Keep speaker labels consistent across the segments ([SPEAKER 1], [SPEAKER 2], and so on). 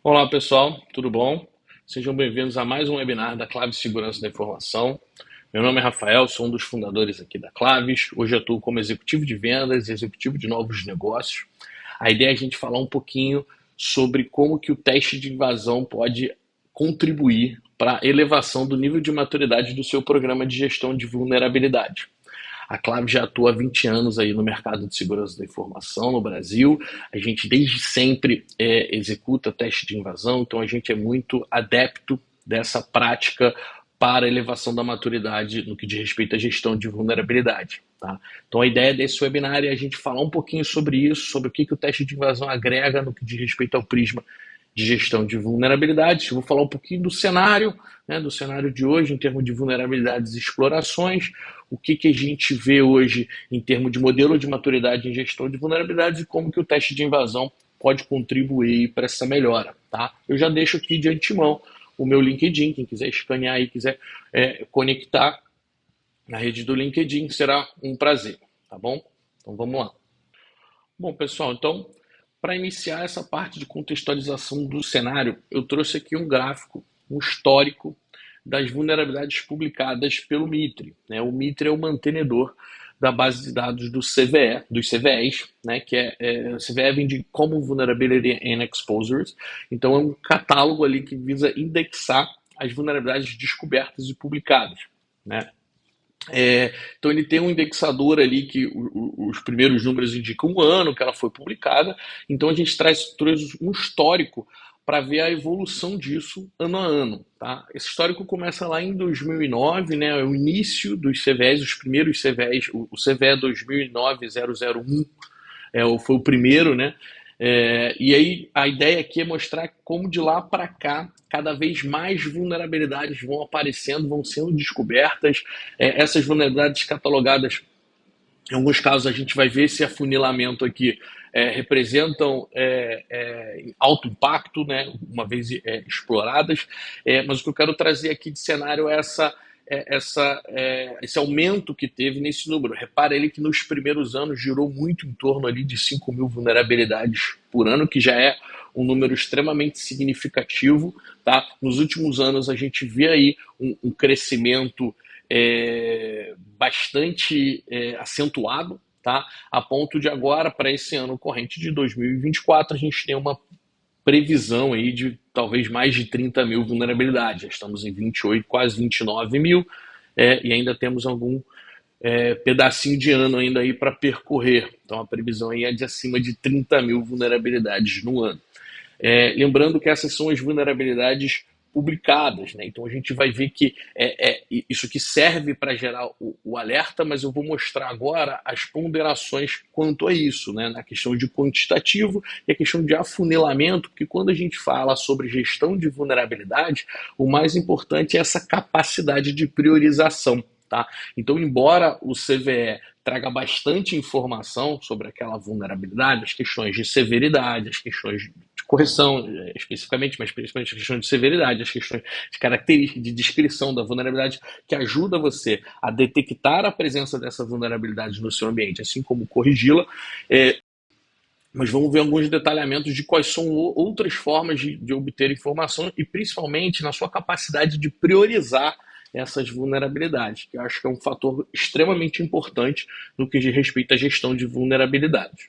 [SPEAKER 1] Olá pessoal, tudo bom? Sejam bem-vindos a mais um webinar da Claves Segurança da Informação. Meu nome é Rafael, sou um dos fundadores aqui da Claves. Hoje eu atuo como executivo de vendas e executivo de novos negócios. A ideia é a gente falar um pouquinho sobre como que o teste de invasão pode contribuir para a elevação do nível de maturidade do seu programa de gestão de vulnerabilidade. A Clave já atua há 20 anos aí no mercado de segurança da informação no Brasil. A gente desde sempre executa teste de invasão, então a gente é muito adepto dessa prática para elevação da maturidade no que diz respeito à gestão de vulnerabilidade. Tá? Então a ideia desse webinar é a gente falar um pouquinho sobre isso, sobre o que o teste de invasão agrega no que diz respeito ao prisma de gestão de vulnerabilidades. Eu vou falar um pouquinho do cenário, né, do cenário de hoje em termos de vulnerabilidades e explorações, o que a gente vê hoje em termos de modelo de maturidade em gestão de vulnerabilidades e como que o teste de invasão pode contribuir para essa melhora. Tá? Eu já deixo aqui de antemão o meu LinkedIn, quem quiser escanear e quiser conectar na rede do LinkedIn, será um prazer, tá bom? Então vamos lá. Bom, pessoal, então, para iniciar essa parte de contextualização do cenário, eu trouxe aqui um gráfico, um histórico das vulnerabilidades publicadas pelo MITRE, né? O MITRE é o mantenedor da base de dados do CVE, dos CVEs, né? CVE vem de Common Vulnerability and Exposures, então é um catálogo ali que visa indexar as vulnerabilidades descobertas e publicadas, né? Então ele tem um indexador ali que os primeiros números indicam o ano que ela foi publicada. Então a gente trouxe um histórico para ver a evolução disso ano a ano. Tá? Esse histórico começa lá em 2009, né, o início dos CVEs, os primeiros CVEs, o CVE 2009-001 foi o primeiro, né? E aí a ideia aqui é mostrar como de lá para cá cada vez mais vulnerabilidades vão aparecendo, vão sendo descobertas. Essas vulnerabilidades catalogadas, em alguns casos a gente vai ver esse afunilamento aqui, representam alto impacto, né, uma vez exploradas, mas o que eu quero trazer aqui de cenário é esse aumento que teve nesse número. Repara ele que nos primeiros anos girou muito em torno ali de 5 mil vulnerabilidades por ano, que já é um número extremamente significativo. Tá? Nos últimos anos a gente vê aí um crescimento bastante acentuado, tá? A ponto de agora, para esse ano corrente de 2024, a gente tem uma previsão aí de talvez mais de 30 mil vulnerabilidades. Já estamos em 28, quase 29 mil, e ainda temos algum pedacinho de ano ainda aí para percorrer. Então a previsão aí é de acima de 30 mil vulnerabilidades no ano. Lembrando que essas são as vulnerabilidades publicadas, né? Então a gente vai ver que isso que serve para gerar o alerta, mas eu vou mostrar agora as ponderações quanto a isso, né? Na questão de quantitativo e a questão de afunilamento, porque quando a gente fala sobre gestão de vulnerabilidade, o mais importante é essa capacidade de priorização. Tá? Então, embora o CVE traga bastante informação sobre aquela vulnerabilidade, as questões de severidade, as questões de correção, especificamente, mas principalmente as questões de severidade, as questões de características, de descrição da vulnerabilidade, que ajuda você a detectar a presença dessa vulnerabilidade no seu ambiente, assim como corrigi-la. Mas vamos ver alguns detalhamentos de quais são outras formas de obter informação e principalmente na sua capacidade de priorizar essas vulnerabilidades, que eu acho que é um fator extremamente importante no que diz respeito à gestão de vulnerabilidades.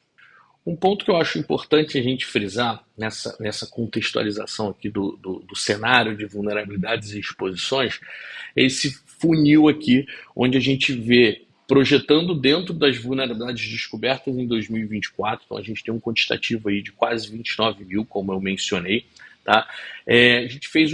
[SPEAKER 1] Um ponto que eu acho importante a gente frisar nessa contextualização aqui do cenário de vulnerabilidades e exposições é esse funil aqui, onde a gente vê projetando dentro das vulnerabilidades descobertas em 2024, então a gente tem um quantitativo aí de quase 29 mil, como eu mencionei, tá? A gente fez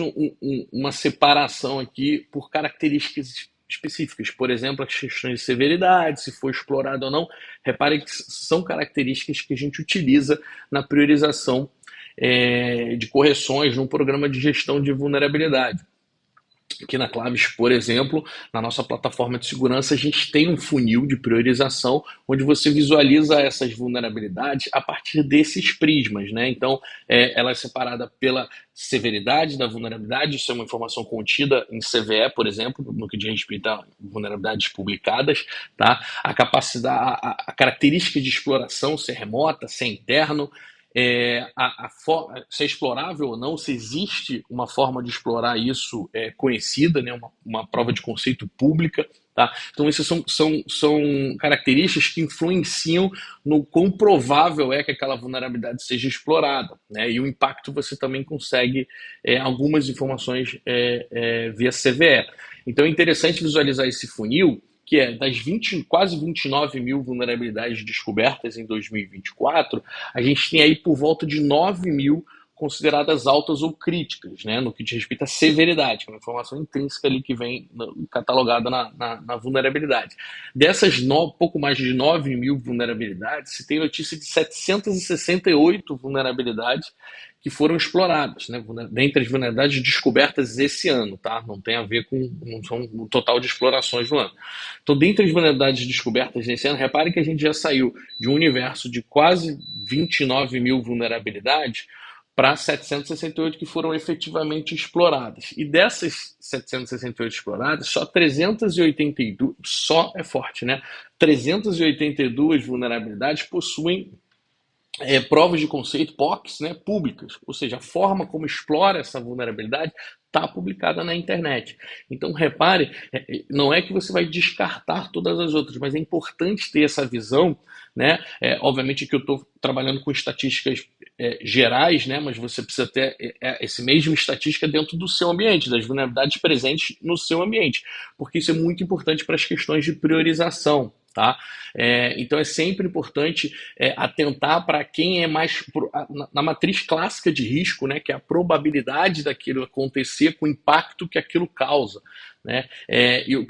[SPEAKER 1] uma separação aqui por características específicas, por exemplo, as questões de severidade, se foi explorado ou não. Reparem que são características que a gente utiliza na priorização de correções num programa de gestão de vulnerabilidade. Aqui na Claves, por exemplo, na nossa plataforma de segurança, a gente tem um funil de priorização onde você visualiza essas vulnerabilidades a partir desses prismas, né? Então, ela é separada pela severidade da vulnerabilidade, isso é uma informação contida em CVE, por exemplo, no que diz respeito a vulnerabilidades publicadas, tá? A capacidade, a característica de exploração, se é remota, se é interno, se é explorável ou não, se existe uma forma de explorar isso conhecida, né, uma prova de conceito pública. Tá? Então, essas são características que influenciam no quão provável é que aquela vulnerabilidade seja explorada. Né? E o impacto você também consegue algumas informações via CVE. Então, é interessante visualizar esse funil, que é das quase 29 mil vulnerabilidades descobertas em 2024, a gente tem aí por volta de 9 mil consideradas altas ou críticas, né, no que diz respeito à severidade, que é uma informação intrínseca ali que vem catalogada na vulnerabilidade. Dessas pouco mais de 9 mil vulnerabilidades, se tem notícia de 768 vulnerabilidades que foram exploradas, né, dentre as vulnerabilidades descobertas esse ano, tá? Não tem a ver com não são o total de explorações do ano. Então, dentre as vulnerabilidades descobertas nesse ano, repare que a gente já saiu de um universo de quase 29 mil vulnerabilidades para 768 que foram efetivamente exploradas. E dessas 768 exploradas, só 382, só é forte, né? 382 vulnerabilidades possuem provas de conceito, POCs, né, públicas, ou seja, a forma como explora essa vulnerabilidade está publicada na internet. Então, repare, não é que você vai descartar todas as outras, mas é importante ter essa visão, né? Obviamente que eu estou trabalhando com estatísticas gerais, né? Mas você precisa ter esse mesmo estatística dentro do seu ambiente, das vulnerabilidades presentes no seu ambiente, porque isso é muito importante para as questões de priorização. Tá? Então é sempre importante atentar para quem é mais na matriz clássica de risco, né, que é a probabilidade daquilo acontecer com o impacto que aquilo causa. Né? E o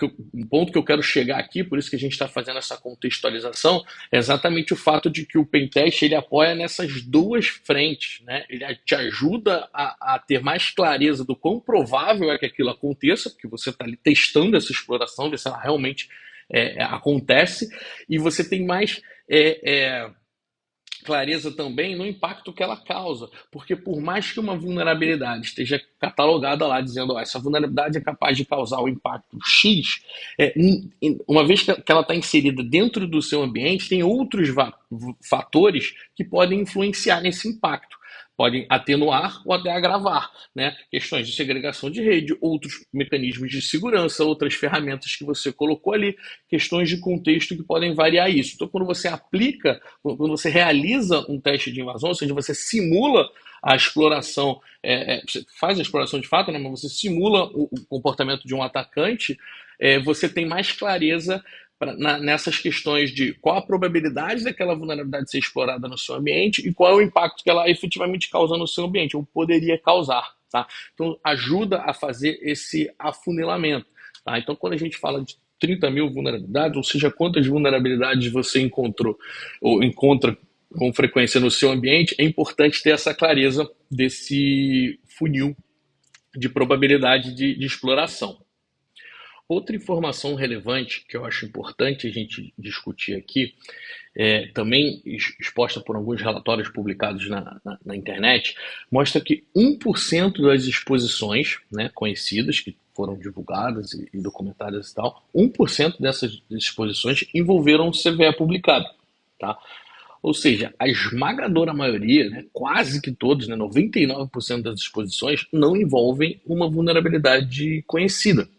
[SPEAKER 1] ponto que eu quero chegar aqui, por isso que a gente está fazendo essa contextualização, é exatamente o fato de que o Pentest ele apoia nessas duas frentes. Né? Ele te ajuda a ter mais clareza do quão provável é que aquilo aconteça, porque você está ali testando essa exploração, ver se ela realmente acontece, e você tem mais clareza também no impacto que ela causa, porque por mais que uma vulnerabilidade esteja catalogada lá dizendo essa vulnerabilidade é capaz de causar o impacto X, uma vez que ela está inserida dentro do seu ambiente, tem outros fatores que podem influenciar nesse impacto. Podem atenuar ou até agravar, né? Questões de segregação de rede, outros mecanismos de segurança, outras ferramentas que você colocou ali, questões de contexto que podem variar isso. Então, quando você aplica, quando você realiza um teste de invasão, ou seja, você simula a exploração, você faz a exploração de fato, né? Mas você simula o comportamento de um atacante, você tem mais clareza nessas questões de qual a probabilidade daquela vulnerabilidade ser explorada no seu ambiente e qual é o impacto que ela efetivamente causa no seu ambiente, ou poderia causar. Tá? Então, ajuda a fazer esse afunilamento. Tá? Então, quando a gente fala de 30 mil vulnerabilidades, ou seja, quantas vulnerabilidades você encontrou ou encontra com frequência no seu ambiente, é importante ter essa clareza desse funil de probabilidade de exploração. Outra informação relevante que eu acho importante a gente discutir aqui, também exposta por alguns relatórios publicados na internet, mostra que 1% das exposições, né, conhecidas, que foram divulgadas e documentadas e tal, 1% dessas exposições envolveram o CVE publicado. Tá? Ou seja, a esmagadora maioria, né, quase que todos, né, 99% das exposições, não envolvem uma vulnerabilidade conhecida.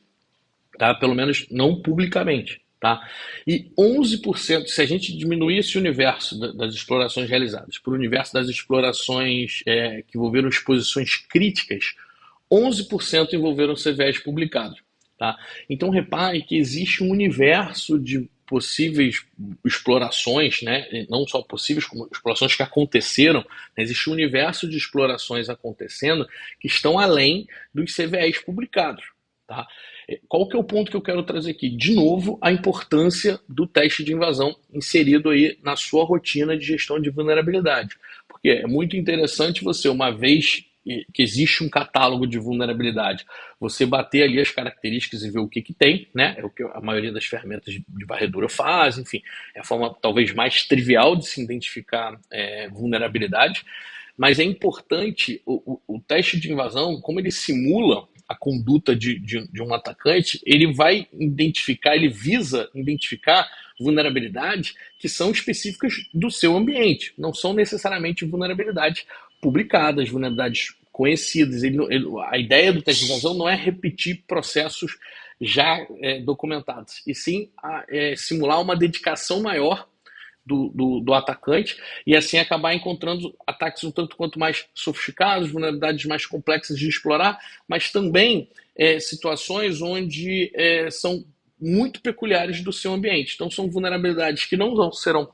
[SPEAKER 1] Tá? Pelo menos não publicamente. Tá? E 11%, se a gente diminuir esse universo das explorações realizadas para o universo das explorações que envolveram exposições críticas, 11% envolveram CVEs publicados. Tá? Então repare que existe um universo de possíveis explorações, né? Não só possíveis, como explorações que aconteceram, né? Existe um universo de explorações acontecendo que estão além dos CVEs publicados. Tá? Qual que é o ponto que eu quero trazer aqui? De novo, a importância do teste de invasão inserido aí na sua rotina de gestão de vulnerabilidade. Porque é muito interessante você, uma vez que existe um catálogo de vulnerabilidade, você bater ali as características e ver o que tem, né? É o que a maioria das ferramentas de varredura faz, enfim, é a forma talvez mais trivial de se identificar vulnerabilidade, mas é importante o teste de invasão, como ele simula a conduta de um atacante, ele visa identificar vulnerabilidades que são específicas do seu ambiente, não são necessariamente vulnerabilidades publicadas, vulnerabilidades conhecidas. A ideia do teste de invasão não é repetir processos já documentados, e sim simular uma dedicação maior do atacante e assim acabar encontrando ataques um tanto quanto mais sofisticados, vulnerabilidades mais complexas de explorar, mas também situações onde são muito peculiares do seu ambiente. Então são vulnerabilidades que não serão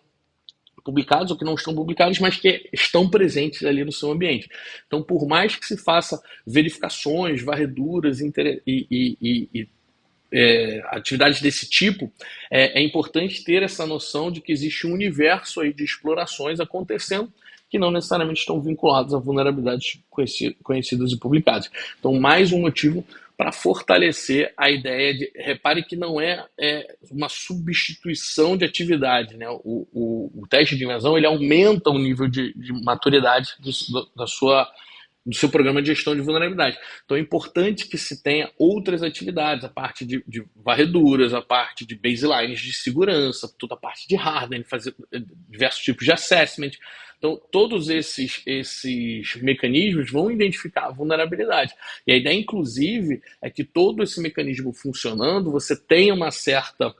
[SPEAKER 1] publicados ou que não estão publicados, mas que estão presentes ali no seu ambiente. Então, por mais que se faça verificações, varreduras atividades desse tipo, é importante ter essa noção de que existe um universo aí de explorações acontecendo que não necessariamente estão vinculados a vulnerabilidades conhecidas e publicadas. Então, mais um motivo para fortalecer a ideia de... Repare que não é uma substituição de atividade, né? O teste de invasão ele aumenta o nível de maturidade do seu programa de gestão de vulnerabilidade. Então é importante que se tenha outras atividades, a parte de varreduras, a parte de baselines de segurança, toda a parte de hardening, fazer diversos tipos de assessment. Então, todos esses mecanismos vão identificar a vulnerabilidade. E a ideia, inclusive, é que todo esse mecanismo funcionando, você tenha uma certa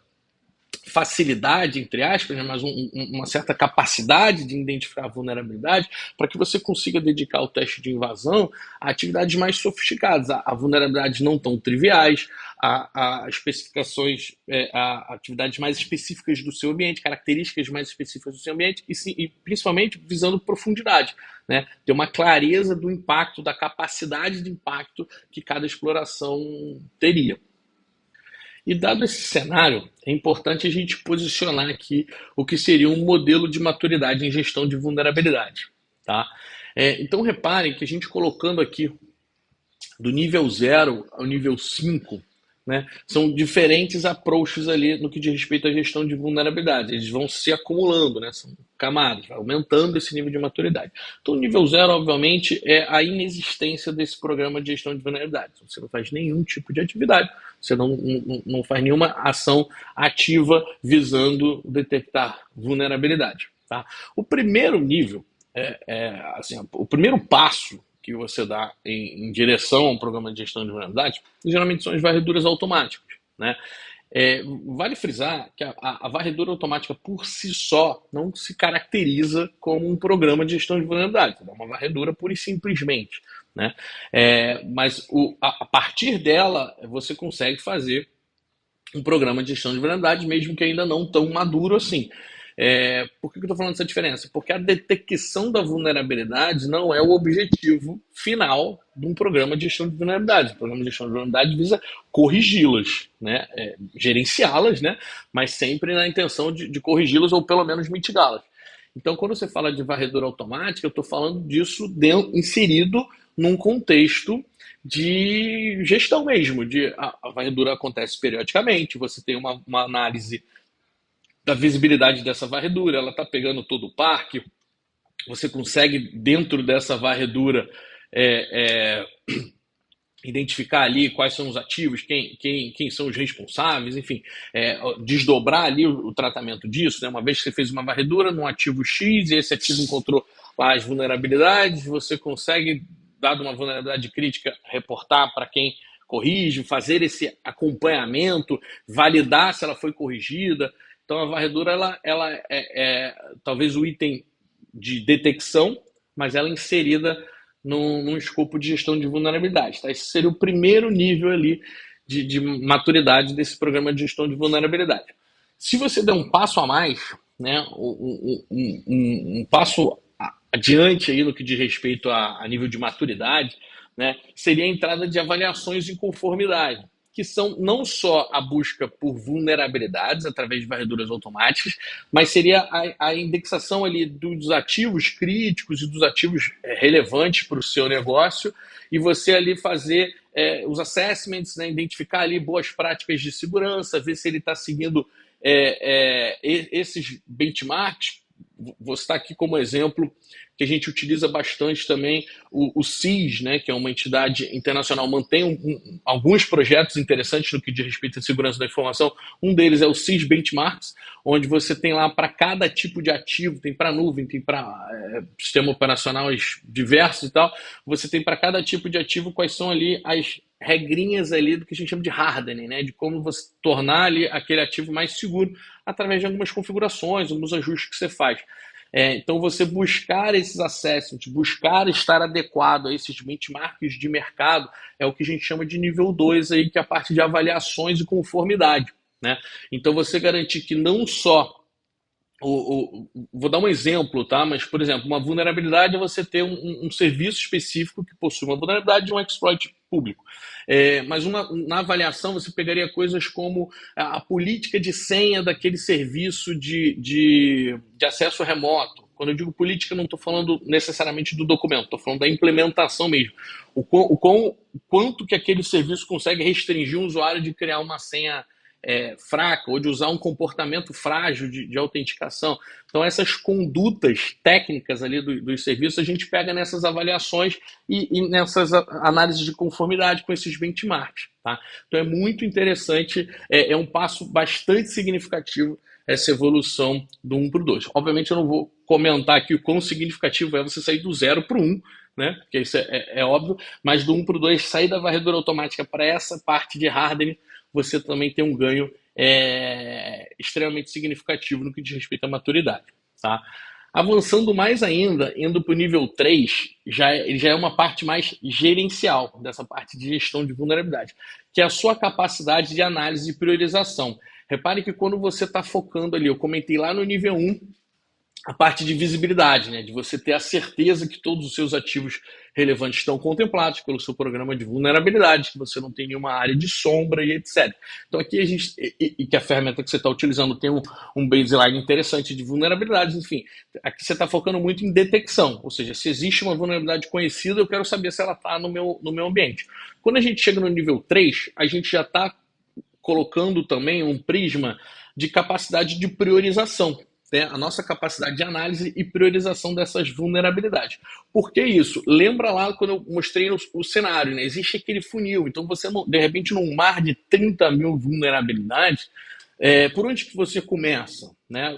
[SPEAKER 1] facilidade, entre aspas, né, mas uma certa capacidade de identificar a vulnerabilidade para que você consiga dedicar o teste de invasão a atividades mais sofisticadas, a vulnerabilidades não tão triviais, a especificações, a atividades mais específicas do seu ambiente, características mais específicas do seu ambiente e principalmente visando profundidade, né? Ter uma clareza do impacto, da capacidade de impacto que cada exploração teria. E dado esse cenário, é importante a gente posicionar aqui o que seria um modelo de maturidade em gestão de vulnerabilidade. Tá? Então reparem que a gente colocando aqui do nível 0 ao nível 5, né, são diferentes approaches ali no que diz respeito à gestão de vulnerabilidade. Eles vão se acumulando, né, são camadas, vai aumentando esse nível de maturidade. Então, o nível 0, obviamente, é a inexistência desse programa de gestão de vulnerabilidade. Você não faz nenhum tipo de atividade, você não faz nenhuma ação ativa visando detectar vulnerabilidade. Tá? O primeiro nível, assim, o primeiro passo que você dá em direção a um programa de gestão de vulnerabilidade, geralmente são as varreduras automáticas, né? Vale frisar que a varredura automática por si só não se caracteriza como um programa de gestão de vulnerabilidade, é uma varredura pura e simplesmente, né? Mas a partir dela você consegue fazer um programa de gestão de vulnerabilidade, mesmo que ainda não tão maduro assim. Por que eu estou falando dessa diferença? Porque a detecção da vulnerabilidade não é o objetivo final de um programa de gestão de vulnerabilidade. O programa de gestão de vulnerabilidade visa corrigi-las, né? Gerenciá-las, né? Mas sempre na intenção de corrigi-las ou pelo menos mitigá-las. Então, quando você fala de varredura automática, eu estou falando disso inserido num contexto de gestão mesmo. A varredura acontece periodicamente, você tem uma análise da visibilidade dessa varredura, ela está pegando todo o parque, você consegue, dentro dessa varredura, identificar ali quais são os ativos, quem são os responsáveis, enfim, desdobrar ali o tratamento disso, né? Uma vez que você fez uma varredura num ativo X e esse ativo encontrou as vulnerabilidades, você consegue, dado uma vulnerabilidade crítica, reportar para quem corrige, fazer esse acompanhamento, validar se ela foi corrigida. Então a varredura ela é talvez o item de detecção, mas ela é inserida num escopo de gestão de vulnerabilidade. Tá? Esse seria o primeiro nível ali de maturidade desse programa de gestão de vulnerabilidade. Se você der um passo a mais, né, um passo adiante aí no que diz respeito a nível de maturidade, né, seria a entrada de avaliações de conformidade, que são não só a busca por vulnerabilidades através de varreduras automáticas, mas seria a indexação ali dos ativos críticos e dos ativos relevantes para o seu negócio, e você ali fazer os assessments, né, identificar ali boas práticas de segurança, ver se ele está seguindo esses benchmarks, vou citar aqui como exemplo que a gente utiliza bastante também o CIS, né, que é uma entidade internacional, mantém alguns projetos interessantes no que diz respeito à segurança da informação. Um deles é o CIS Benchmarks, onde você tem lá para cada tipo de ativo, tem para nuvem, tem para sistema operacional diversos e tal, você tem para cada tipo de ativo quais são ali as regrinhas ali do que a gente chama de hardening, né, de como você tornar ali aquele ativo mais seguro através de algumas configurações, alguns ajustes que você faz. Então, você buscar esses assessments, buscar estar adequado a esses benchmarks de mercado, é o que a gente chama de nível 2, aí, que é a parte de avaliações e conformidade. Né? Então, você garantir que não só vou dar um exemplo, tá? Mas, por exemplo, uma vulnerabilidade é você ter um serviço específico que possui uma vulnerabilidade de um exploit público. Mas na avaliação você pegaria coisas como a política de senha daquele serviço de acesso remoto. Quando eu digo política, não estou falando necessariamente do documento, estou falando da implementação mesmo. Quanto que aquele serviço consegue restringir um usuário de criar uma senha fraca ou de usar um comportamento frágil de autenticação. Então, essas condutas técnicas ali dos serviços, a gente pega nessas avaliações e nessas análises de conformidade com esses benchmarks. Tá? Então, é muito interessante, é um passo bastante significativo essa evolução do 1 para o 2. Obviamente, eu não vou comentar aqui o quão significativo é você sair do 0 para o 1, né? Porque isso é óbvio, mas do 1 para o 2, sair da varredura automática para essa parte de hardening, você também tem um ganho extremamente significativo no que diz respeito à maturidade. Tá? Avançando mais ainda, indo para o nível 3, já é uma parte mais gerencial dessa parte de gestão de vulnerabilidade, que é a sua capacidade de análise e priorização. Repare que quando você está focando ali, eu comentei lá no nível 1, a parte de visibilidade, né? De você ter a certeza que todos os seus ativos relevantes estão contemplados pelo seu programa de vulnerabilidade, que você não tem nenhuma área de sombra e etc. Então aqui a gente, e que a ferramenta que você está utilizando tem um baseline interessante de vulnerabilidades, enfim, aqui você está focando muito em detecção, ou seja, se existe uma vulnerabilidade conhecida, eu quero saber se ela está no meu ambiente. Quando a gente chega no nível 3, a gente já está colocando também um prisma de capacidade de priorização. A nossa capacidade de análise e priorização dessas vulnerabilidades. Por que isso? Lembra lá quando eu mostrei o cenário, né? Existe aquele funil, então você, de repente, num mar de 30 mil vulnerabilidades, por onde que você começa? Né?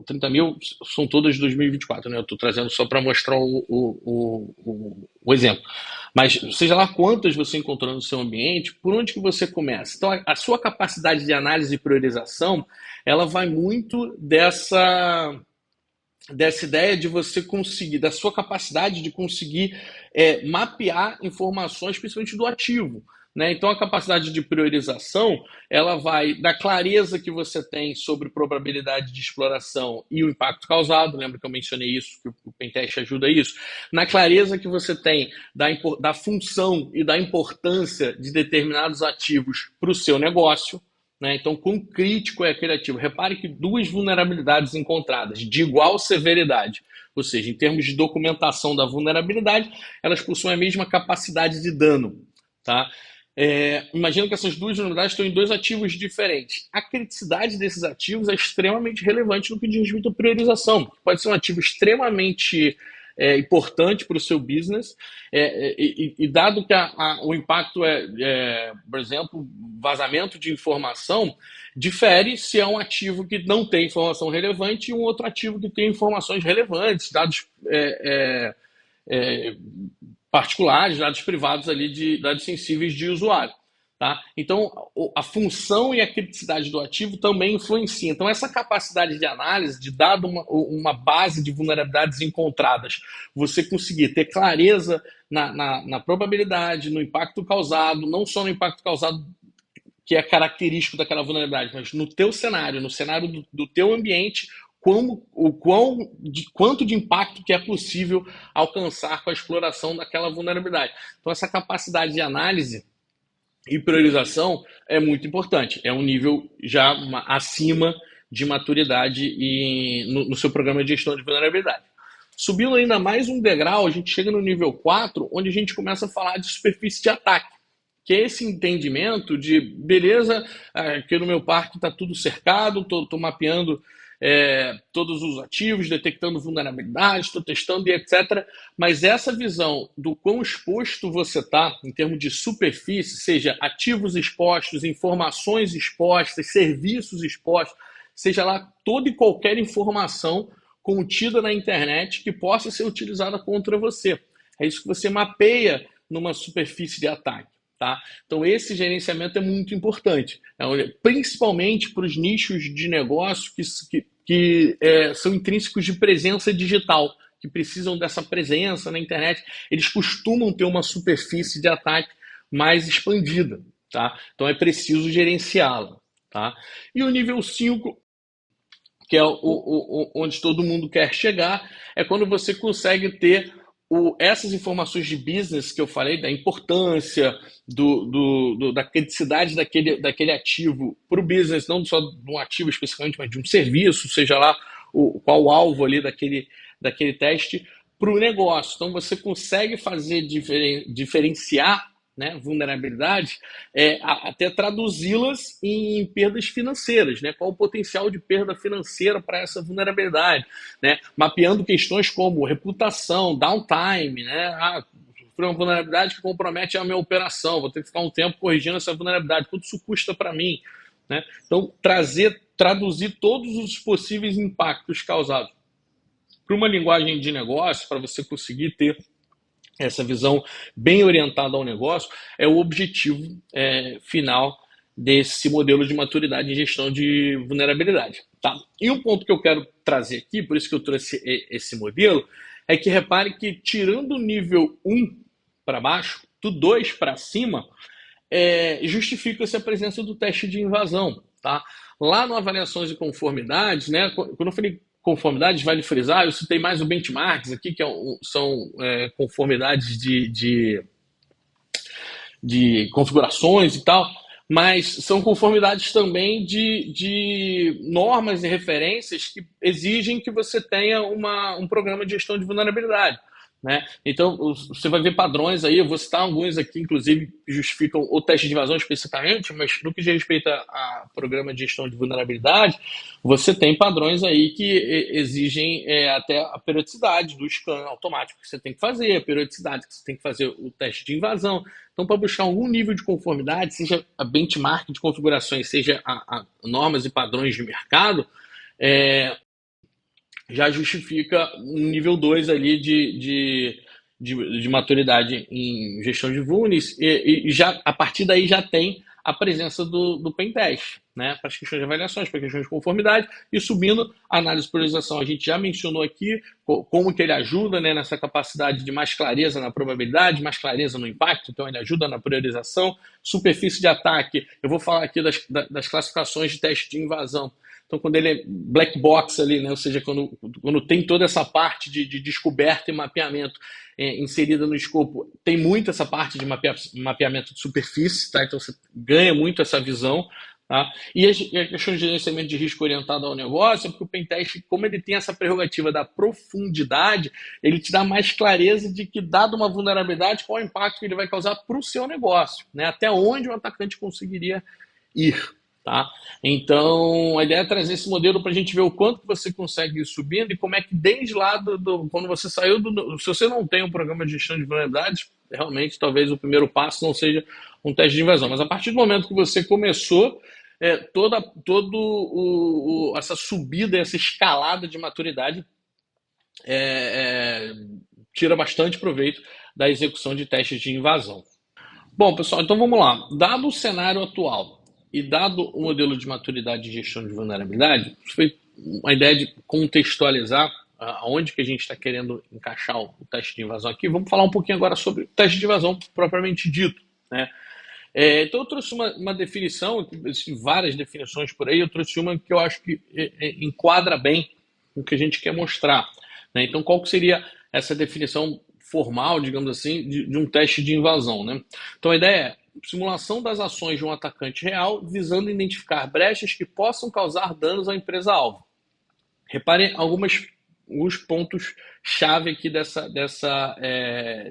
[SPEAKER 1] 30 mil são todas de 2024, né? Eu estou trazendo só para mostrar o exemplo. Mas seja lá quantas você encontrou no seu ambiente, por onde que você começa? Então, a sua capacidade de análise e priorização, ela vai muito dessa ideia de você conseguir, da sua capacidade de conseguir mapear informações, principalmente do ativo. Né? Então, a capacidade de priorização, ela vai da clareza que você tem sobre probabilidade de exploração e o impacto causado, lembra que eu mencionei isso, que o Pentest ajuda isso? Na clareza que você tem da função e da importância de determinados ativos para o seu negócio, né? Então, quão crítico é aquele ativo? Repare que 2 vulnerabilidades encontradas de igual severidade, ou seja, em termos de documentação da vulnerabilidade, elas possuem a mesma capacidade de dano. Tá? Imagina que essas 2 vulnerabilidades estão em 2 ativos diferentes. A criticidade desses ativos é extremamente relevante no que diz respeito à priorização. Pode ser um ativo extremamente importante para o seu business, e dado que o impacto por exemplo, vazamento de informação, difere se é um ativo que não tem informação relevante e um outro ativo que tem informações relevantes, dados particulares, dados privados ali, de dados sensíveis de usuário. Tá? Então, a função e a criticidade do ativo também influenciam. Então, essa capacidade de análise, de dado uma base de vulnerabilidades encontradas, você conseguir ter clareza na probabilidade, no impacto causado, não só no impacto causado que é característico daquela vulnerabilidade, mas no teu cenário, no cenário do teu ambiente, quanto de impacto que é possível alcançar com a exploração daquela vulnerabilidade. Então, essa capacidade de análise e priorização é muito importante. É um nível já acima de maturidade no seu programa de gestão de vulnerabilidade. Subindo ainda mais um degrau, a gente chega no nível 4, onde a gente começa a falar de superfície de ataque, que é esse entendimento de, beleza, aqui no meu parque está tudo cercado, estou mapeando todos os ativos, detectando vulnerabilidades, estou testando e etc. Mas essa visão do quão exposto você está, em termos de superfície, seja ativos expostos, informações expostas, serviços expostos, seja lá toda e qualquer informação contida na internet que possa ser utilizada contra você. É isso que você mapeia numa superfície de ataque. Tá? Então, esse gerenciamento é muito importante, principalmente para os nichos de negócio que são intrínsecos de presença digital, que precisam dessa presença na internet. Eles costumam ter uma superfície de ataque mais expandida. Tá? Então, é preciso gerenciá-la. Tá? E o nível 5, que é onde todo mundo quer chegar, é quando você consegue ter essas informações de business que eu falei, da importância, da criticidade daquele ativo para o business, não só de um ativo especificamente, mas de um serviço, seja lá qual o alvo ali daquele teste, para o negócio. Então você consegue fazer diferenciar, né, vulnerabilidade, até traduzi-las em perdas financeiras, né? Qual o potencial de perda financeira para essa vulnerabilidade, né? Mapeando questões como reputação, downtime, né? Foi uma vulnerabilidade que compromete a minha operação, vou ter que ficar um tempo corrigindo essa vulnerabilidade, quanto isso custa para mim, né? Então, traduzir todos os possíveis impactos causados para uma linguagem de negócio, para você conseguir ter essa visão bem orientada ao negócio, é o objetivo final desse modelo de maturidade em gestão de vulnerabilidade. Tá? E um ponto que eu quero trazer aqui, por isso que eu trouxe esse modelo, é que repare que tirando o nível 1 para baixo, do 2 para cima, justifica-se a presença do teste de invasão. Tá? Lá no Avaliações e Conformidades, né, quando eu falei conformidades, vale frisar, eu citei mais o benchmarks aqui, que são conformidades de configurações e tal, mas são conformidades também de normas e referências que exigem que você tenha um programa de gestão de vulnerabilidade. Né? Então, você vai ver padrões aí, eu vou citar alguns aqui, inclusive, que justificam o teste de invasão especificamente, mas no que diz respeito a programa de gestão de vulnerabilidade, você tem padrões aí que exigem até a periodicidade do scan automático que você tem que fazer, a periodicidade que você tem que fazer o teste de invasão. Então, para buscar algum nível de conformidade, seja a benchmark de configurações, seja a normas e padrões de mercado, já justifica um nível 2 ali de maturidade em gestão de vulns e já, a partir daí já tem a presença do pentest, né, para as questões de avaliações, para questões de conformidade e subindo a análise de priorização. A gente já mencionou aqui como que ele ajuda, né, nessa capacidade de mais clareza na probabilidade, mais clareza no impacto, então ele ajuda na priorização. Superfície de ataque, eu vou falar aqui das classificações de teste de invasão. Então, quando ele é black box ali, né? Ou seja, quando tem toda essa parte de descoberta e mapeamento inserida no escopo, tem muito essa parte de mapeamento de superfície, tá? Então você ganha muito essa visão. Tá? E a questão de gerenciamento de risco orientado ao negócio é porque o pentest, como ele tem essa prerrogativa da profundidade, ele te dá mais clareza de que, dado uma vulnerabilidade, qual é o impacto que ele vai causar para o seu negócio, né? Até onde o atacante conseguiria ir. Tá? Então, a ideia é trazer esse modelo para a gente ver o quanto você consegue ir subindo e como é que desde lá, quando você saiu se você não tem um programa de gestão de vulnerabilidades, realmente talvez o primeiro passo não seja um teste de invasão, mas a partir do momento que você começou, toda essa subida, essa escalada de maturidade tira bastante proveito da execução de testes de invasão. Bom, pessoal, então vamos lá. Dado o cenário atual, e dado o modelo de maturidade de gestão de vulnerabilidade, foi uma ideia de contextualizar aonde que a gente está querendo encaixar o teste de invasão aqui. Vamos falar um pouquinho agora sobre o teste de invasão propriamente dito, né? Então eu trouxe uma definição, existem várias definições por aí, eu trouxe uma que eu acho que enquadra bem o que a gente quer mostrar, né? Então qual que seria essa definição formal, digamos assim, de um teste de invasão, né? Então a ideia é simulação das ações de um atacante real, visando identificar brechas que possam causar danos à empresa-alvo. Reparem alguns pontos-chave aqui dessa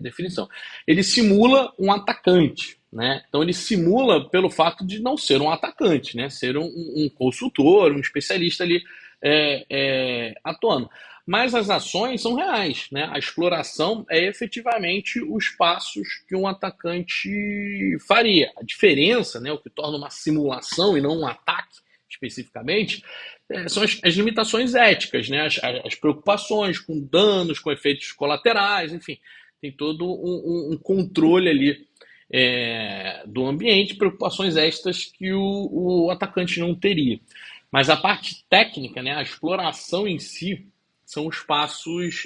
[SPEAKER 1] definição. Ele simula um atacante, né? Então ele simula pelo fato de não ser um atacante, né? Ser um consultor, um especialista ali atuando. Mas as ações são reais, né? A exploração é efetivamente os passos que um atacante faria. A diferença, né, o que torna uma simulação e não um ataque especificamente, são as limitações éticas, né? As preocupações com danos, com efeitos colaterais, enfim, tem todo um controle ali do ambiente, preocupações extras que o atacante não teria. Mas a parte técnica, né, a exploração em si, são os passos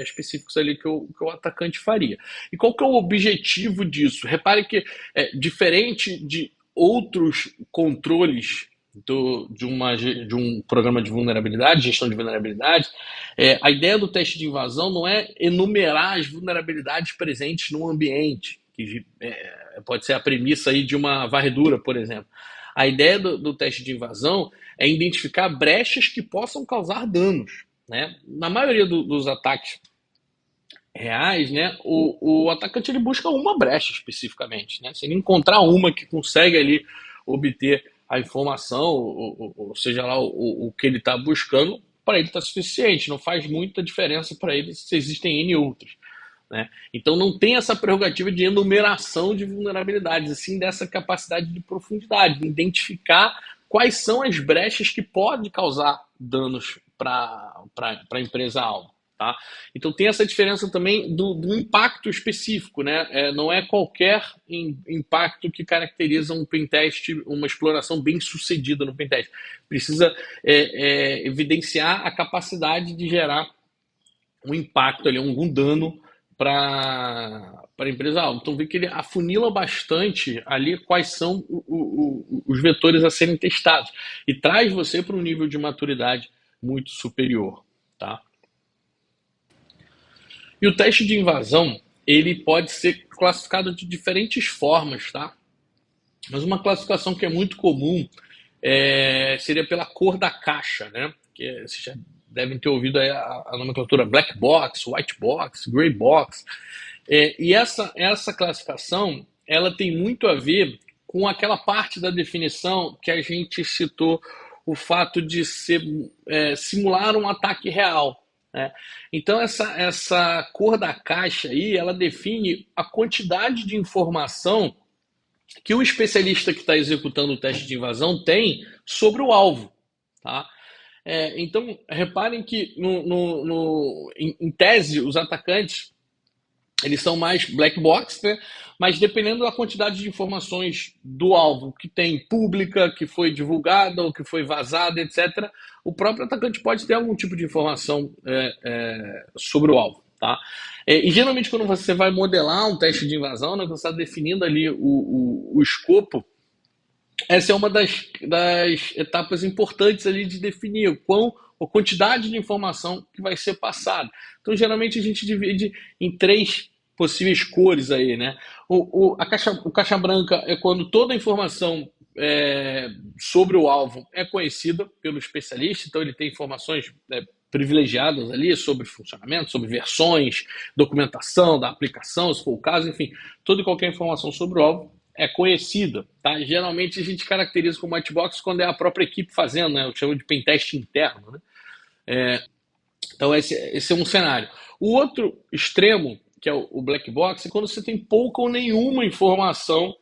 [SPEAKER 1] específicos ali que o atacante faria. E qual que é o objetivo disso? Repare que, diferente de outros controles de um programa de vulnerabilidade, gestão de vulnerabilidade, a ideia do teste de invasão não é enumerar as vulnerabilidades presentes no ambiente, que pode ser a premissa aí de uma varredura, por exemplo. A ideia do teste de invasão é identificar brechas que possam causar danos, né? Na maioria dos ataques reais, né, o atacante ele busca uma brecha especificamente, né? Se ele encontrar uma que consegue ali obter a informação, ou seja lá o que ele está buscando, para ele está suficiente. Não faz muita diferença para ele se existem N outras, né? Então não tem essa prerrogativa de enumeração de vulnerabilidades, assim dessa capacidade de profundidade, de identificar quais são as brechas que podem causar danos para a empresa-alvo. Tá? Então tem essa diferença também do impacto específico, né? Não é qualquer impacto que caracteriza um pentest, uma exploração bem sucedida no pentest. Precisa evidenciar a capacidade de gerar um impacto ali, algum dano para a empresa alvo. Então vê que ele afunila bastante ali quais são os vetores a serem testados e traz você para um nível de maturidade muito superior, tá? E o teste de invasão, ele pode ser classificado de diferentes formas, tá? Mas uma classificação que é muito comum seria pela cor da caixa, né? Que vocês já devem ter ouvido aí a nomenclatura black box, white box, gray box. E essa classificação, ela tem muito a ver com aquela parte da definição que a gente citou, o fato de simular um ataque real, né? Então essa cor da caixa aí, ela define a quantidade de informação que o especialista que está executando o teste de invasão tem sobre o alvo, tá? Então reparem que em tese os atacantes eles são mais black box, né? Mas dependendo da quantidade de informações do alvo que tem pública, que foi divulgada ou que foi vazada, etc., o próprio atacante pode ter algum tipo de informação sobre o alvo. Tá? E geralmente quando você vai modelar um teste de invasão, né, você está definindo ali o escopo, essa é uma das etapas importantes ali de definir a quantidade de informação que vai ser passada. Então, geralmente, a gente divide em três possíveis cores aí, né? O caixa branca é quando toda a informação sobre o alvo é conhecida pelo especialista, então ele tem informações privilegiadas ali sobre funcionamento, sobre versões, documentação da aplicação, se for o caso, enfim, toda e qualquer informação sobre o alvo é conhecida, tá? Geralmente a gente caracteriza como white box quando é a própria equipe fazendo, né? Eu chamo de pentest interno, né? Então esse é um cenário. O outro extremo, que é o black box, é quando você tem pouca ou nenhuma informação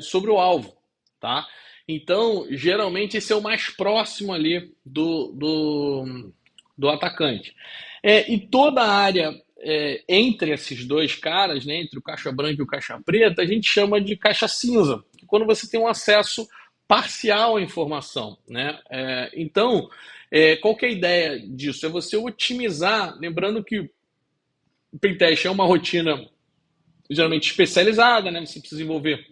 [SPEAKER 1] sobre o alvo, tá? Então, geralmente esse é o mais próximo ali do atacante. E toda a área entre esses dois caras, né, entre o caixa branca e o caixa preta, a gente chama de caixa cinza, quando você tem um acesso parcial à informação, né? Então, qual que é a ideia disso? É você otimizar, lembrando que o pentest é uma rotina geralmente especializada, né? Você precisa envolver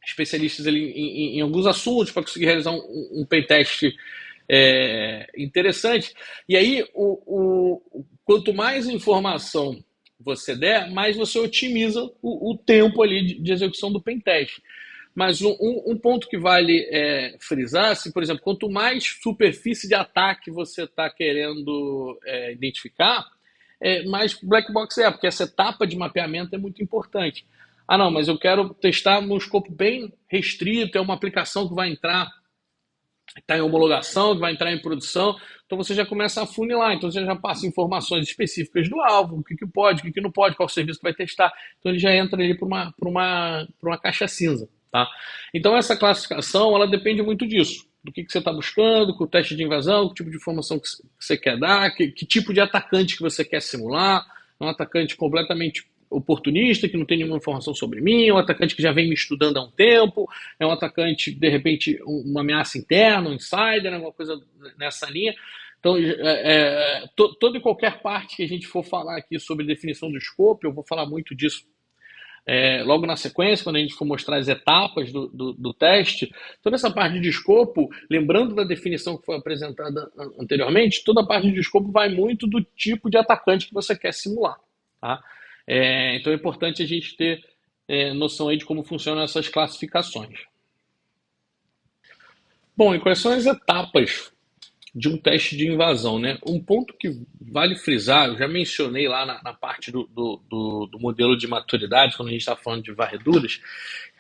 [SPEAKER 1] especialistas ali em alguns assuntos para conseguir realizar um pentest interessante. E aí, quanto mais informação você der, mais você otimiza o tempo ali de execução do pentest. Mas um ponto que vale frisar, se, por exemplo, quanto mais superfície de ataque você está querendo identificar, mais black box porque essa etapa de mapeamento é muito importante. Ah, não, mas eu quero testar num escopo bem restrito, é uma aplicação que vai entrar está em homologação, vai entrar em produção, então você já começa a funilar, então você já passa informações específicas do alvo, o que, que pode, o que, que não pode, qual serviço que vai testar, então ele já entra ali para uma caixa cinza, tá? Então essa classificação, ela depende muito disso, do que você está buscando, com o teste de invasão, que tipo de informação que você quer dar, que tipo de atacante que você quer simular, um atacante completamente oportunista, que não tem nenhuma informação sobre mim, é um atacante que já vem me estudando há um tempo, é um atacante, de repente, uma ameaça interna, um insider, alguma coisa nessa linha. Então, toda e qualquer parte que a gente for falar aqui sobre definição do escopo, eu vou falar muito disso logo na sequência, quando a gente for mostrar as etapas do teste. Toda essa parte de escopo, lembrando da definição que foi apresentada anteriormente, toda a parte de escopo vai muito do tipo de atacante que você quer simular. Tá? Então é importante a gente ter noção aí de como funcionam essas classificações. Bom, e quais são as etapas de um teste de invasão, né? Um ponto que vale frisar, eu já mencionei lá na parte do modelo de maturidade, quando a gente está falando de varreduras,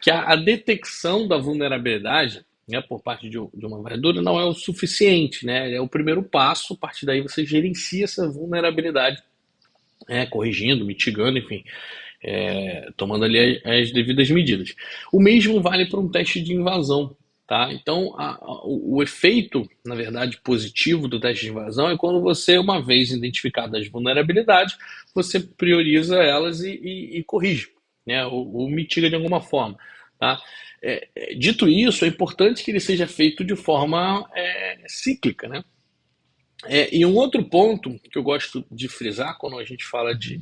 [SPEAKER 1] que a detecção da vulnerabilidade, né, por parte de uma varredura não é o suficiente, né? É o primeiro passo, a partir daí você gerencia essa vulnerabilidade, corrigindo, mitigando, enfim, tomando ali as devidas medidas. O mesmo vale para um teste de invasão. Tá? Então, o efeito, na verdade, positivo do teste de invasão é quando você, uma vez identificadas as vulnerabilidades, você prioriza elas e corrige, né? ou mitiga de alguma forma. Tá? Dito isso, é importante que ele seja feito de forma cíclica, né? E um outro ponto que eu gosto de frisar quando a gente fala de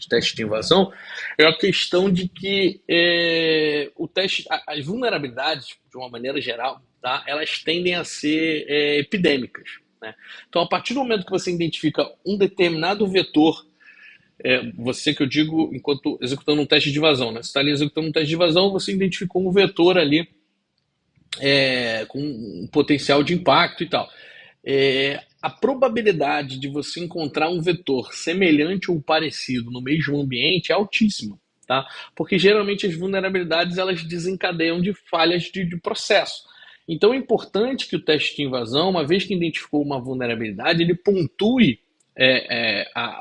[SPEAKER 1] teste de invasão é a questão de que o teste, as vulnerabilidades, de uma maneira geral, tá, elas tendem a ser epidêmicas. Né? Então, a partir do momento que você identifica um determinado vetor, você que eu digo enquanto executando um teste de invasão, né? Você está ali executando um teste de invasão, você identificou um vetor ali com um potencial de impacto e tal. A probabilidade de você encontrar um vetor semelhante ou parecido no mesmo ambiente é altíssima, tá? Porque geralmente as vulnerabilidades elas desencadeiam de falhas de processo. Então é importante que o teste de invasão, uma vez que identificou uma vulnerabilidade, ele pontue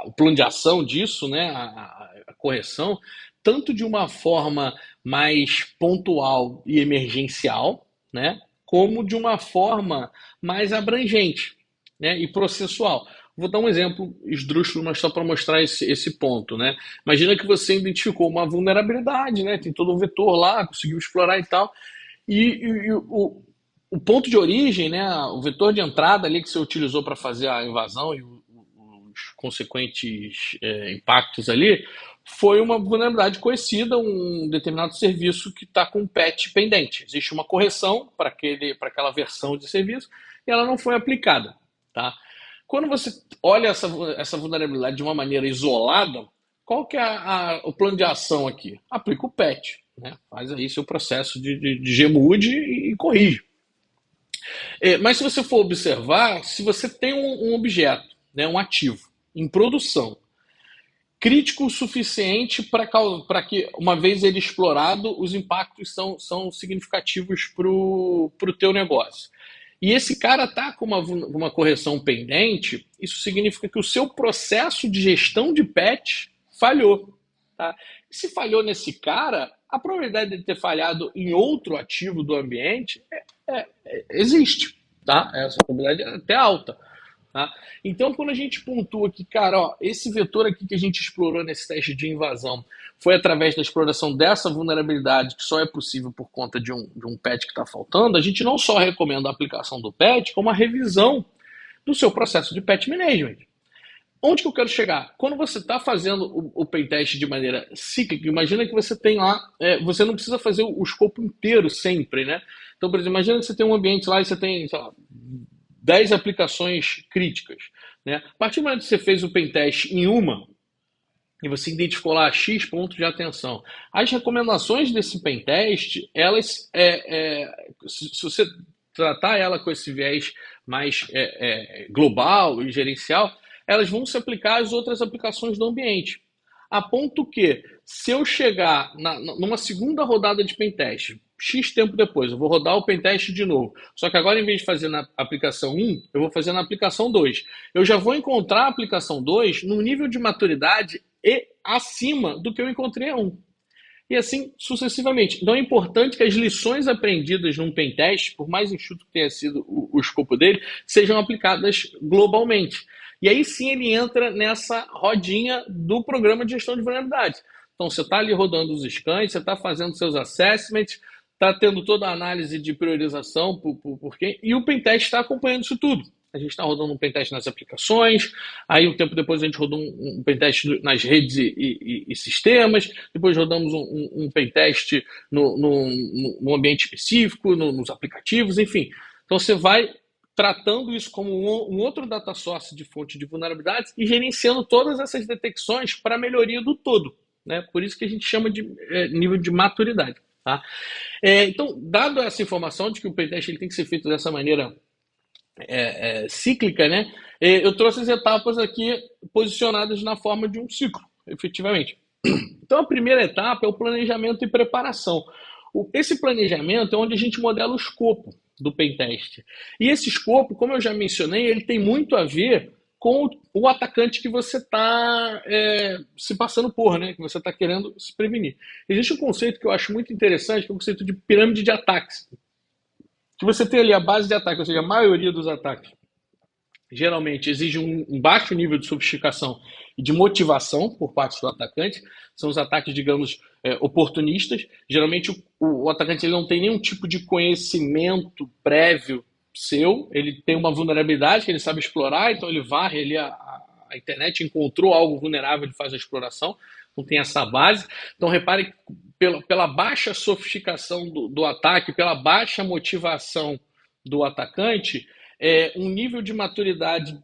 [SPEAKER 1] o plano de ação disso, né, a correção, tanto de uma forma mais pontual e emergencial, né, como de uma forma mais abrangente, né, e processual. Vou dar um exemplo esdrúxulo, mas só para mostrar esse ponto. Né? Imagina que você identificou uma vulnerabilidade, né, tem todo um vetor lá, conseguiu explorar e tal, e o ponto de origem, né, o vetor de entrada ali que você utilizou para fazer a invasão e os consequentes impactos ali, foi uma vulnerabilidade conhecida, um determinado serviço que está com patch pendente. Existe uma correção para aquela versão de serviço e ela não foi aplicada. Tá? Quando você olha essa vulnerabilidade de uma maneira isolada, qual que é o plano de ação aqui? Aplica o patch. Né? Faz aí seu processo de gmood e corrige. Mas se você for observar, se você tem um objeto, né, um ativo, em produção, crítico o suficiente para que, uma vez ele explorado, os impactos são significativos para o teu negócio. E esse cara está com uma correção pendente, isso significa que o seu processo de gestão de patch falhou. Tá? E se falhou nesse cara, a probabilidade de ter falhado em outro ativo do ambiente existe. Tá? Essa probabilidade é até alta. Tá? Então, quando a gente pontua que, cara, ó, esse vetor aqui que a gente explorou nesse teste de invasão foi através da exploração dessa vulnerabilidade que só é possível por conta de um patch que está faltando, a gente não só recomenda a aplicação do patch, como a revisão do seu processo de patch management. Onde que eu quero chegar? Quando você está fazendo o pentest de maneira cíclica, imagina que você tem lá, você não precisa fazer o escopo inteiro sempre, né? Então, por exemplo, imagina que você tem um ambiente lá e você tem, sei lá, 10 aplicações críticas. Né? A partir do momento que você fez o pentest em uma, e você identificou lá X pontos de atenção, as recomendações desse pentest, elas, se você tratar ela com esse viés mais global e gerencial, elas vão se aplicar às outras aplicações do ambiente. A ponto que, se eu chegar numa segunda rodada de pentest, X tempo depois, eu vou rodar o pentest de novo. Só que agora, em vez de fazer na aplicação 1, eu vou fazer na aplicação 2. Eu já vou encontrar a aplicação 2 num nível de maturidade e acima do que eu encontrei a 1. E assim sucessivamente. Então é importante que as lições aprendidas num pentest, por mais enxuto que tenha sido o escopo dele, sejam aplicadas globalmente. E aí sim ele entra nessa rodinha do programa de gestão de vulnerabilidades. Então você está ali rodando os scans, você está fazendo seus assessments, está tendo toda a análise de priorização por quem, e o pentest está acompanhando isso tudo. A gente está rodando um pentest nas aplicações, aí um tempo depois a gente rodou um pentest nas redes e sistemas, depois rodamos um pentest no ambiente específico, nos aplicativos, enfim. Então você vai tratando isso como um outro data source de fonte de vulnerabilidades e gerenciando todas essas detecções para a melhoria do todo. Né? Por isso que a gente chama de nível de maturidade. Tá? Então, dado essa informação de que o pentest ele tem que ser feito dessa maneira cíclica, né? Eu trouxe as etapas aqui posicionadas na forma de um ciclo, efetivamente. Então, a primeira etapa é o planejamento e preparação. Esse planejamento é onde a gente modela o escopo do pentest. E esse escopo, como eu já mencionei, ele tem muito a ver com o atacante que você está se passando por, né? Que você está querendo se prevenir. Existe um conceito que eu acho muito interessante, que é o conceito de pirâmide de ataques. Que você tem ali a base de ataque, ou seja, a maioria dos ataques geralmente exige um baixo nível de sofisticação e de motivação por parte do atacante. São os ataques, digamos, oportunistas. Geralmente o atacante ele não tem nenhum tipo de conhecimento prévio seu, ele tem uma vulnerabilidade que ele sabe explorar, então ele varre ali a internet, encontrou algo vulnerável, ele faz a exploração, não tem essa base. Então repare que pela baixa sofisticação do ataque, pela baixa motivação do atacante, um nível de maturidade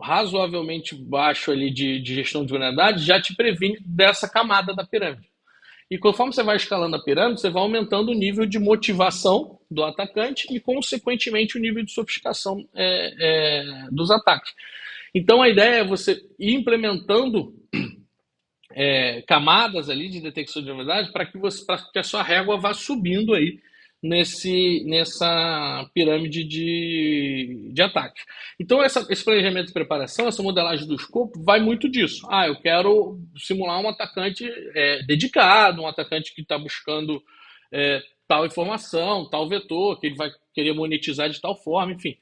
[SPEAKER 1] razoavelmente baixo ali de gestão de vulnerabilidade já te previne dessa camada da pirâmide. E conforme você vai escalando a pirâmide, você vai aumentando o nível de motivação do atacante e, consequentemente, o nível de sofisticação dos ataques. Então, a ideia é você ir implementando camadas ali de detecção de vulnerabilidade para que a sua régua vá subindo aí nessa pirâmide de ataques. Então, esse planejamento de preparação, essa modelagem do escopo, vai muito disso. Eu quero simular um atacante dedicado, um atacante que está buscando tal informação, tal vetor, que ele vai querer monetizar de tal forma, enfim.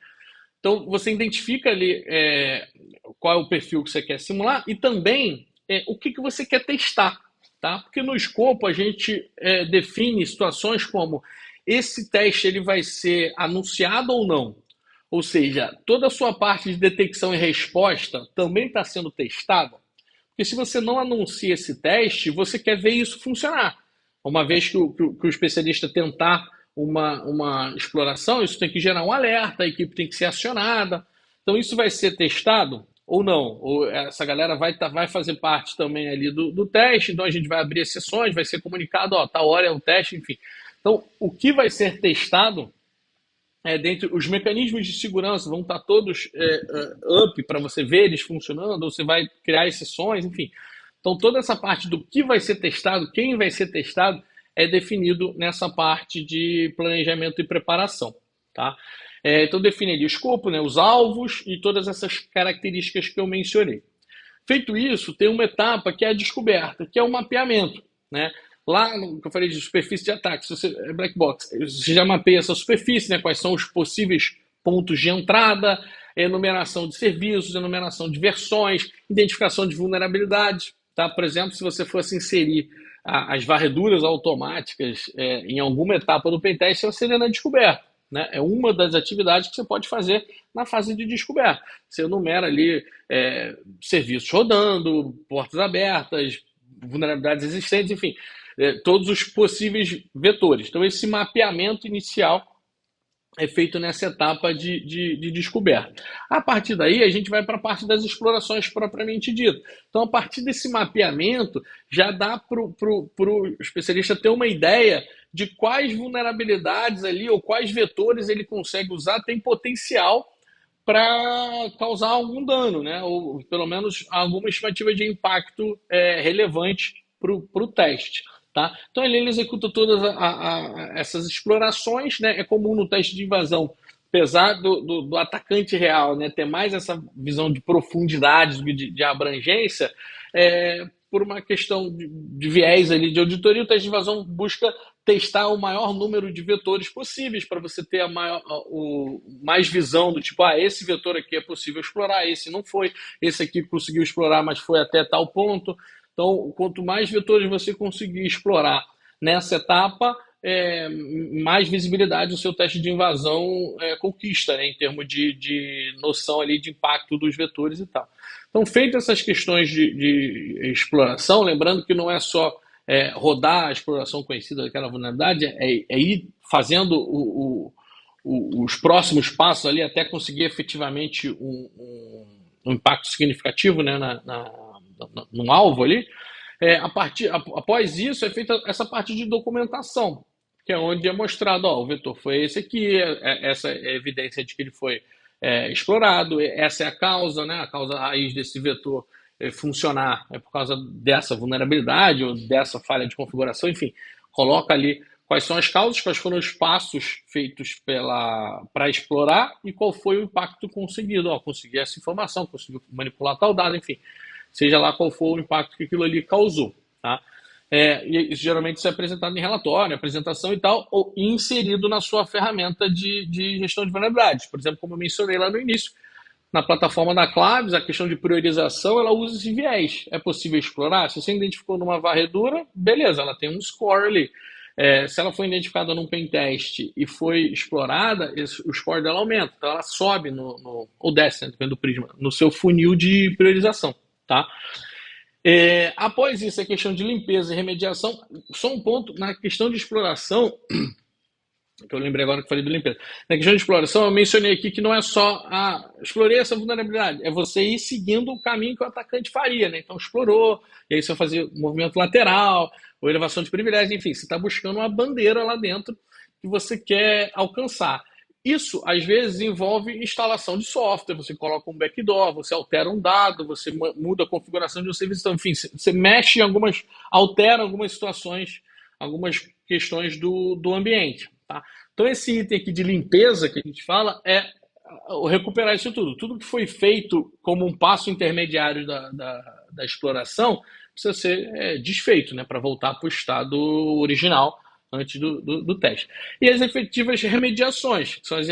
[SPEAKER 1] Então, você identifica ali qual é o perfil que você quer simular e também o que você quer testar. Tá? Porque no escopo a gente define situações como esse teste ele vai ser anunciado ou não. Ou seja, toda a sua parte de detecção e resposta também está sendo testada. Porque se você não anuncia esse teste, você quer ver isso funcionar. Uma vez que o especialista tentar uma exploração, isso tem que gerar um alerta, a equipe tem que ser acionada. Então isso vai ser testado ou não? Ou essa galera vai fazer parte também ali do teste, então a gente vai abrir as sessões, vai ser comunicado, tal hora é o teste, enfim. Então, o que vai ser testado dentro os mecanismos de segurança vão estar todos up para você ver eles funcionando, ou você vai criar exceções, enfim. Então, toda essa parte do que vai ser testado, quem vai ser testado, é definido nessa parte de planejamento e preparação. Tá? Então, define ali o escopo, né, os alvos e todas essas características que eu mencionei. Feito isso, tem uma etapa que é a descoberta, que é o mapeamento. Né? Lá, no que eu falei de superfície de ataque, se você é black box, você já mapeia essa superfície, né? Quais são os possíveis pontos de entrada, enumeração de serviços, enumeração de versões, identificação de vulnerabilidades. Tá? Por exemplo, se você fosse inserir as varreduras automáticas em alguma etapa do pentest, você seria na descoberta. Né? É uma das atividades que você pode fazer na fase de descoberta. Você enumera ali serviços rodando, portas abertas, vulnerabilidades existentes, enfim, todos os possíveis vetores. Então, esse mapeamento inicial é feito nessa etapa de descoberta. A partir daí, a gente vai para a parte das explorações propriamente dita. Então, a partir desse mapeamento, já dá para o especialista ter uma ideia de quais vulnerabilidades ali ou quais vetores ele consegue usar, tem potencial para causar algum dano, né? Ou pelo menos alguma estimativa de impacto relevante para o teste. Tá? Então ele executa todas essas explorações, né? É comum no teste de invasão, apesar do atacante real, né, ter mais essa visão de profundidade, de abrangência, por uma questão de viés ali de auditoria, o teste de invasão busca testar o maior número de vetores possíveis para você ter mais visão do tipo, esse vetor aqui é possível explorar, esse não foi, esse aqui conseguiu explorar, mas foi até tal ponto. Então, quanto mais vetores você conseguir explorar nessa etapa, mais visibilidade o seu teste de invasão conquista, né, em termos de noção ali de impacto dos vetores e tal. Então, feitas essas questões de exploração, lembrando que não é só rodar a exploração conhecida daquela vulnerabilidade, é ir fazendo os próximos passos ali até conseguir efetivamente um impacto significativo, né, no alvo ali. Após isso, é feita essa parte de documentação, que é onde é mostrado, o vetor foi esse aqui, essa é a evidência de que ele foi explorado, essa é a causa, né? A causa raiz desse vetor funcionar é por causa dessa vulnerabilidade ou dessa falha de configuração, enfim, coloca ali quais são as causas, quais foram os passos feitos para explorar e qual foi o impacto conseguido. Conseguir essa informação, conseguiu manipular tal dado, enfim, seja lá qual for o impacto que aquilo ali causou. Tá? E isso geralmente é apresentado em relatório, apresentação e tal, ou inserido na sua ferramenta de gestão de vulnerabilidades. Por exemplo, como eu mencionei lá no início, na plataforma da Claves, a questão de priorização, ela usa esse viés. É possível explorar? Se você identificou numa varredura, beleza, ela tem um score ali. Se ela foi identificada num pentest e foi explorada, o score dela aumenta. Então ela sobe ou desce, né, depende do prisma, no seu funil de priorização. Tá? Após isso, a questão de limpeza e remediação, só um ponto na questão de exploração, que eu lembrei agora que falei do limpeza. Na questão de exploração, eu mencionei aqui que não é só explorei essa vulnerabilidade, é você ir seguindo o caminho que o atacante faria, né? Então explorou, e aí você vai fazer um movimento lateral, ou elevação de privilégios, enfim, você está buscando uma bandeira lá dentro que você quer alcançar. Isso, às vezes, envolve instalação de software, você coloca um backdoor, você altera um dado, você muda a configuração de um serviço, então, enfim, você mexe em altera algumas situações, algumas questões do ambiente. Tá? Então, esse item aqui de limpeza que a gente fala é recuperar isso tudo. Tudo que foi feito como um passo intermediário da exploração precisa ser desfeito, né, para voltar para o estado original antes do teste. E as efetivas remediações, que são as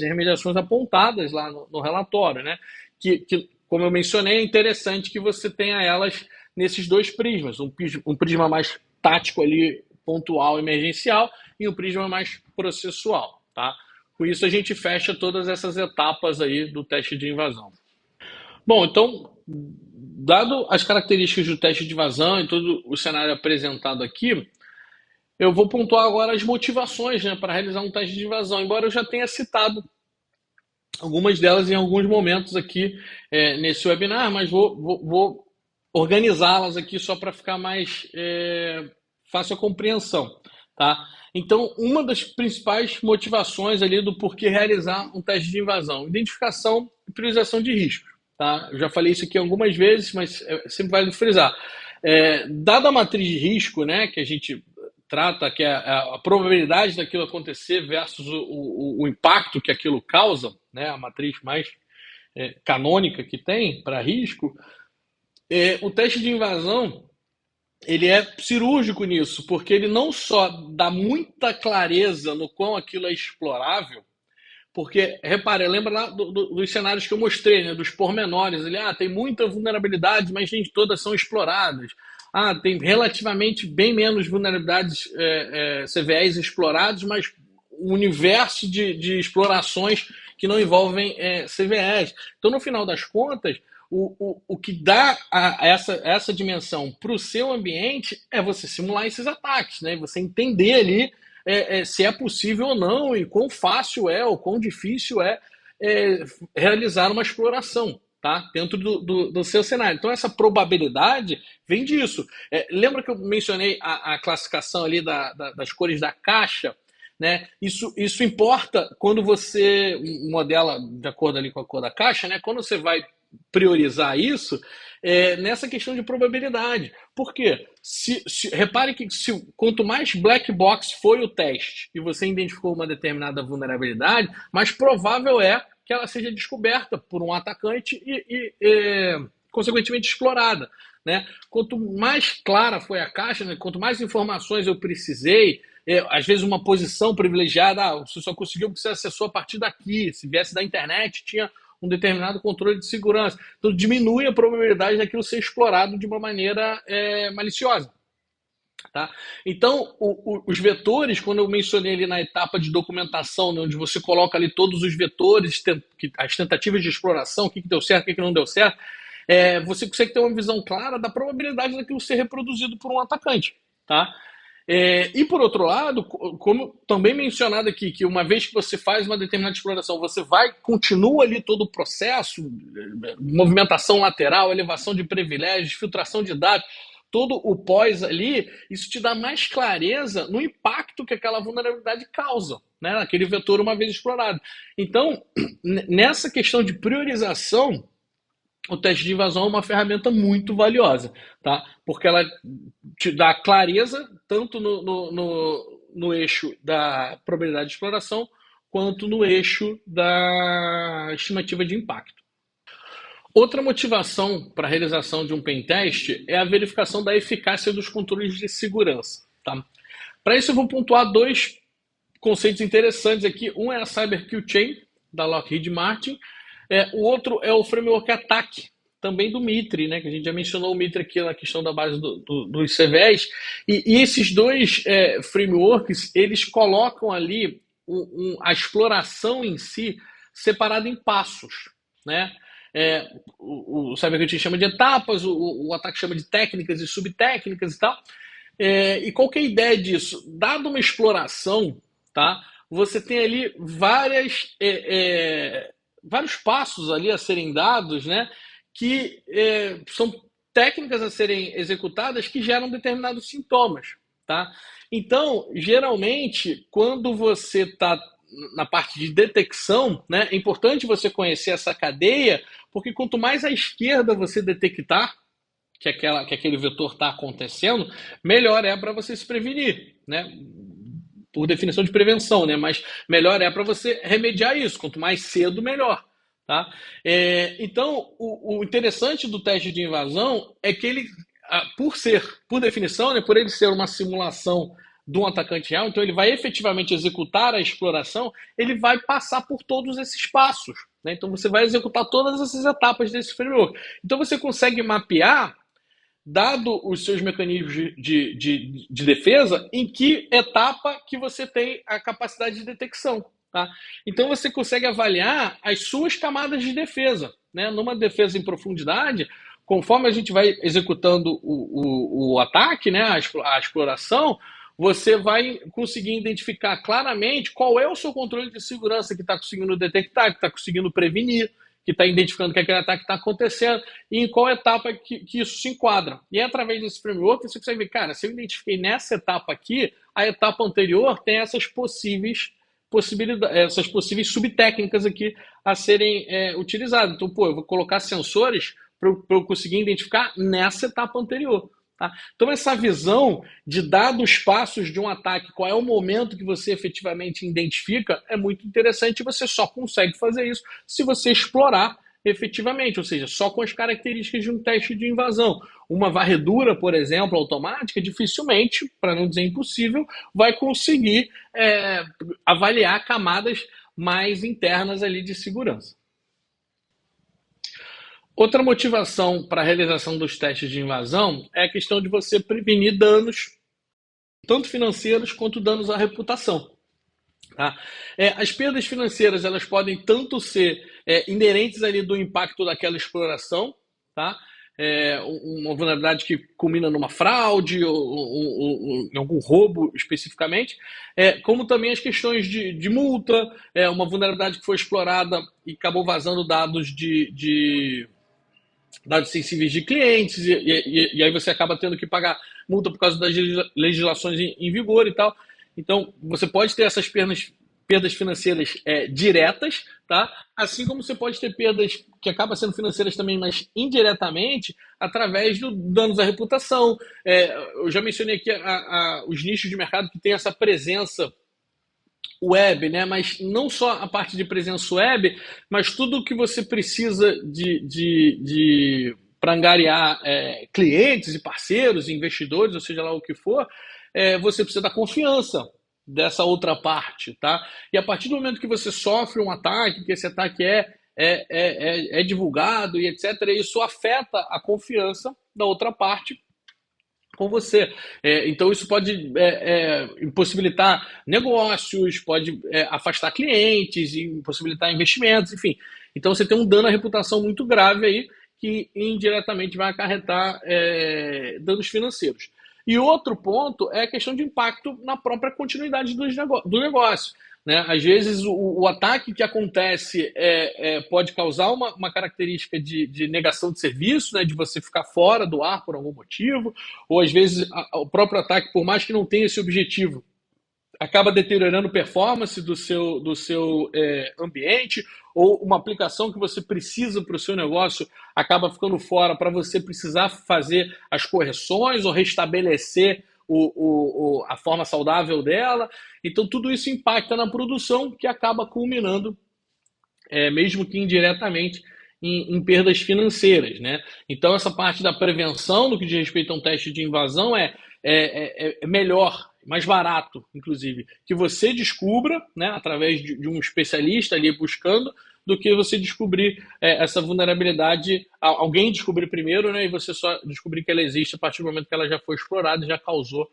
[SPEAKER 1] remediações apontadas lá no relatório, né? Que, como eu mencionei, é interessante que você tenha elas nesses dois prismas, um prisma mais tático ali, pontual, emergencial, e um prisma mais processual, tá? Com isso a gente fecha todas essas etapas aí do teste de invasão. Bom, então, dado as características do teste de invasão e todo o cenário apresentado aqui, eu vou pontuar agora as motivações, né, para realizar um teste de invasão, embora eu já tenha citado algumas delas em alguns momentos aqui nesse webinar, mas vou organizá-las aqui só para ficar mais fácil a compreensão. Tá? Então, uma das principais motivações ali do porquê realizar um teste de invasão, identificação e priorização de risco. Tá? Eu já falei isso aqui algumas vezes, mas sempre vale frisar. Dada a matriz de risco, né, que a gente trata, que é a probabilidade daquilo acontecer versus o impacto que aquilo causa, né, a matriz mais canônica que tem para risco, o teste de invasão ele é cirúrgico nisso, porque ele não só dá muita clareza no quão aquilo é explorável, porque, repare, lembra lá dos cenários que eu mostrei, né, dos pormenores, tem muita vulnerabilidade, mas nem todas são exploradas. Tem relativamente bem menos vulnerabilidades CVEs exploradas, mas um universo de explorações que não envolvem CVEs. Então, no final das contas, o que dá essa dimensão para o seu ambiente é você simular esses ataques, né? Você entender ali se é possível ou não e quão fácil ou quão difícil realizar uma exploração, tá? Dentro do seu cenário. Então, essa probabilidade vem disso. Lembra que eu mencionei a classificação ali das cores da caixa? Né? Isso importa quando você modela de acordo ali com a cor da caixa, né? Quando você vai priorizar isso nessa questão de probabilidade. Por quê? Repare que quanto mais black box foi o teste e você identificou uma determinada vulnerabilidade, mais provável é que ela seja descoberta por um atacante e consequentemente explorada. Né? Quanto mais clara foi a caixa, né? Quanto mais informações eu precisei, às vezes uma posição privilegiada, você só conseguiu porque você acessou a partir daqui, se viesse da internet tinha um determinado controle de segurança. Então diminui a probabilidade daquilo ser explorado de uma maneira maliciosa. Tá? Então, os vetores, quando eu mencionei ali na etapa de documentação, né, onde você coloca ali todos os vetores, as tentativas de exploração, o que deu certo, o que não deu certo, você consegue ter uma visão clara da probabilidade daquilo ser reproduzido por um atacante. Tá? E por outro lado, como também mencionado aqui, que uma vez que você faz uma determinada exploração, você continua ali todo o processo, movimentação lateral, elevação de privilégios, filtração de dados, todo o pós ali, isso te dá mais clareza no impacto que aquela vulnerabilidade causa, né, aquele vetor uma vez explorado. Então, nessa questão de priorização, o teste de invasão é uma ferramenta muito valiosa, tá? Porque ela te dá clareza tanto no eixo da probabilidade de exploração quanto no eixo da estimativa de impacto. Outra motivação para a realização de um pentest é a verificação da eficácia dos controles de segurança. Tá? Para isso eu vou pontuar dois conceitos interessantes aqui. Um é a Cyber Kill Chain, da Lockheed Martin. O outro é o Framework Attack, também do Mitre, né? Que a gente já mencionou o Mitre aqui na questão da base dos CVEs. E esses dois frameworks, eles colocam ali a exploração em si separada em passos, né? O Cyber Kill Chain chama de etapas, o ataque chama de técnicas e subtécnicas e tal. E qual que é a ideia disso? Dada uma exploração, tá? Você tem ali vários passos ali a serem dados, né? Que são técnicas a serem executadas que geram determinados sintomas, tá? Então, geralmente, quando você está na parte de detecção, né, é importante você conhecer essa cadeia, porque quanto mais à esquerda você detectar que aquele vetor está acontecendo, melhor é para você se prevenir, né? Por definição de prevenção, né? Mas melhor é para você remediar isso. Quanto mais cedo, melhor. Tá? Então, o interessante do teste de invasão é que ele, por definição, né, por ele ser uma simulação de um atacante real, então ele vai efetivamente executar a exploração, ele vai passar por todos esses passos. Né? Então você vai executar todas essas etapas desse framework. Então você consegue mapear, dado os seus mecanismos de defesa, em que etapa que você tem a capacidade de detecção. Tá? Então você consegue avaliar as suas camadas de defesa. Né? Numa defesa em profundidade, conforme a gente vai executando o ataque, né? a exploração, você vai conseguir identificar claramente qual é o seu controle de segurança que está conseguindo detectar, que está conseguindo prevenir, que está identificando que aquele ataque está acontecendo e em qual etapa que isso se enquadra. E através desse framework você consegue ver, cara, se eu identifiquei nessa etapa aqui, a etapa anterior tem essas possíveis subtécnicas aqui a serem utilizadas. Então, eu vou colocar sensores para eu conseguir identificar nessa etapa anterior. Tá? Então, essa visão de dados os passos de um ataque, qual é o momento que você efetivamente identifica, é muito interessante e você só consegue fazer isso se você explorar efetivamente, ou seja, só com as características de um teste de invasão. Uma varredura, por exemplo, automática, dificilmente, para não dizer impossível, vai conseguir avaliar camadas mais internas ali de segurança. Outra motivação para a realização dos testes de invasão é a questão de você prevenir danos, tanto financeiros quanto danos à reputação. Tá? As perdas financeiras elas podem tanto ser inerentes ali do impacto daquela exploração, tá? Uma vulnerabilidade que culmina numa fraude ou em algum roubo especificamente, como também as questões de multa, uma vulnerabilidade que foi explorada e acabou vazando dados dados sensíveis de clientes, e aí você acaba tendo que pagar multa por causa das legislações em vigor e tal. Então, você pode ter essas perdas financeiras diretas, tá? Assim como você pode ter perdas que acabam sendo financeiras também, mas indiretamente, através do danos à reputação. Eu já mencionei aqui os nichos de mercado que têm essa presença web, né? Mas não só a parte de presença web, mas tudo que você precisa para angariar clientes e parceiros, investidores, ou seja lá o que for, você precisa da confiança dessa outra parte, tá? E a partir do momento que você sofre um ataque, que esse ataque é divulgado e etc., isso afeta a confiança da outra parte com você. Então isso pode impossibilitar negócios, pode afastar clientes, impossibilitar investimentos, enfim. Então você tem um dano à reputação muito grave aí, que indiretamente vai acarretar danos financeiros. E outro ponto é a questão de impacto na própria continuidade do negócio. Né? Às vezes o ataque que acontece pode causar uma característica de negação de serviço, né? De você ficar fora do ar por algum motivo, ou às vezes o próprio ataque, por mais que não tenha esse objetivo, acaba deteriorando performance do seu ambiente, ou uma aplicação que você precisa para o seu negócio acaba ficando fora para você precisar fazer as correções ou restabelecer a forma saudável dela. Então, tudo isso impacta na produção, que acaba culminando, mesmo que indiretamente, em perdas financeiras. Né? Então, essa parte da prevenção, no que diz respeito a um teste de invasão, é melhor, mais barato, inclusive, que você descubra, né, através de um especialista ali buscando, do que você descobrir essa vulnerabilidade, alguém descobrir primeiro, né, e você só descobrir que ela existe a partir do momento que ela já foi explorada e já causou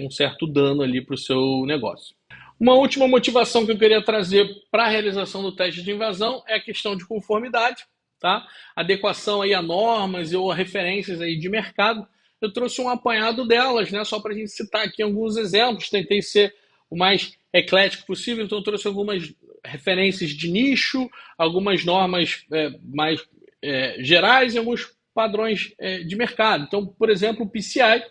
[SPEAKER 1] um certo dano ali para o seu negócio. Uma última motivação que eu queria trazer para a realização do teste de invasão é a questão de conformidade, tá? Adequação aí a normas ou a referências aí de mercado. Eu trouxe um apanhado delas, né? Só para a gente citar aqui alguns exemplos. Tentei ser o mais eclético possível, então eu trouxe algumas referências de nicho, algumas normas mais gerais e alguns padrões de mercado. Então, por exemplo, o PCI,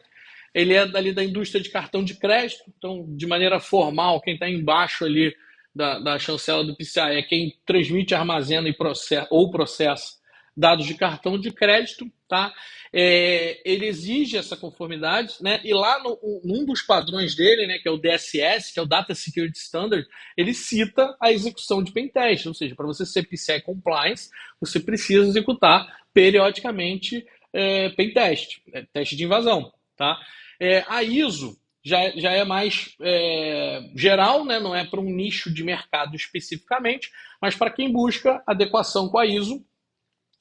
[SPEAKER 1] ele é dali da indústria de cartão de crédito, então, de maneira formal, quem está embaixo ali da chancela do PCI é quem transmite, armazena ou processa dados de cartão de crédito, tá? Ele exige essa conformidade, né? E lá num dos padrões dele, né, que é o DSS, que é o Data Security Standard, ele cita a execução de pentest, ou seja, para você ser PCI Compliance, você precisa executar periodicamente pentest, teste de invasão, tá? A ISO já é mais geral, né? Não é para um nicho de mercado especificamente, mas para quem busca adequação com a ISO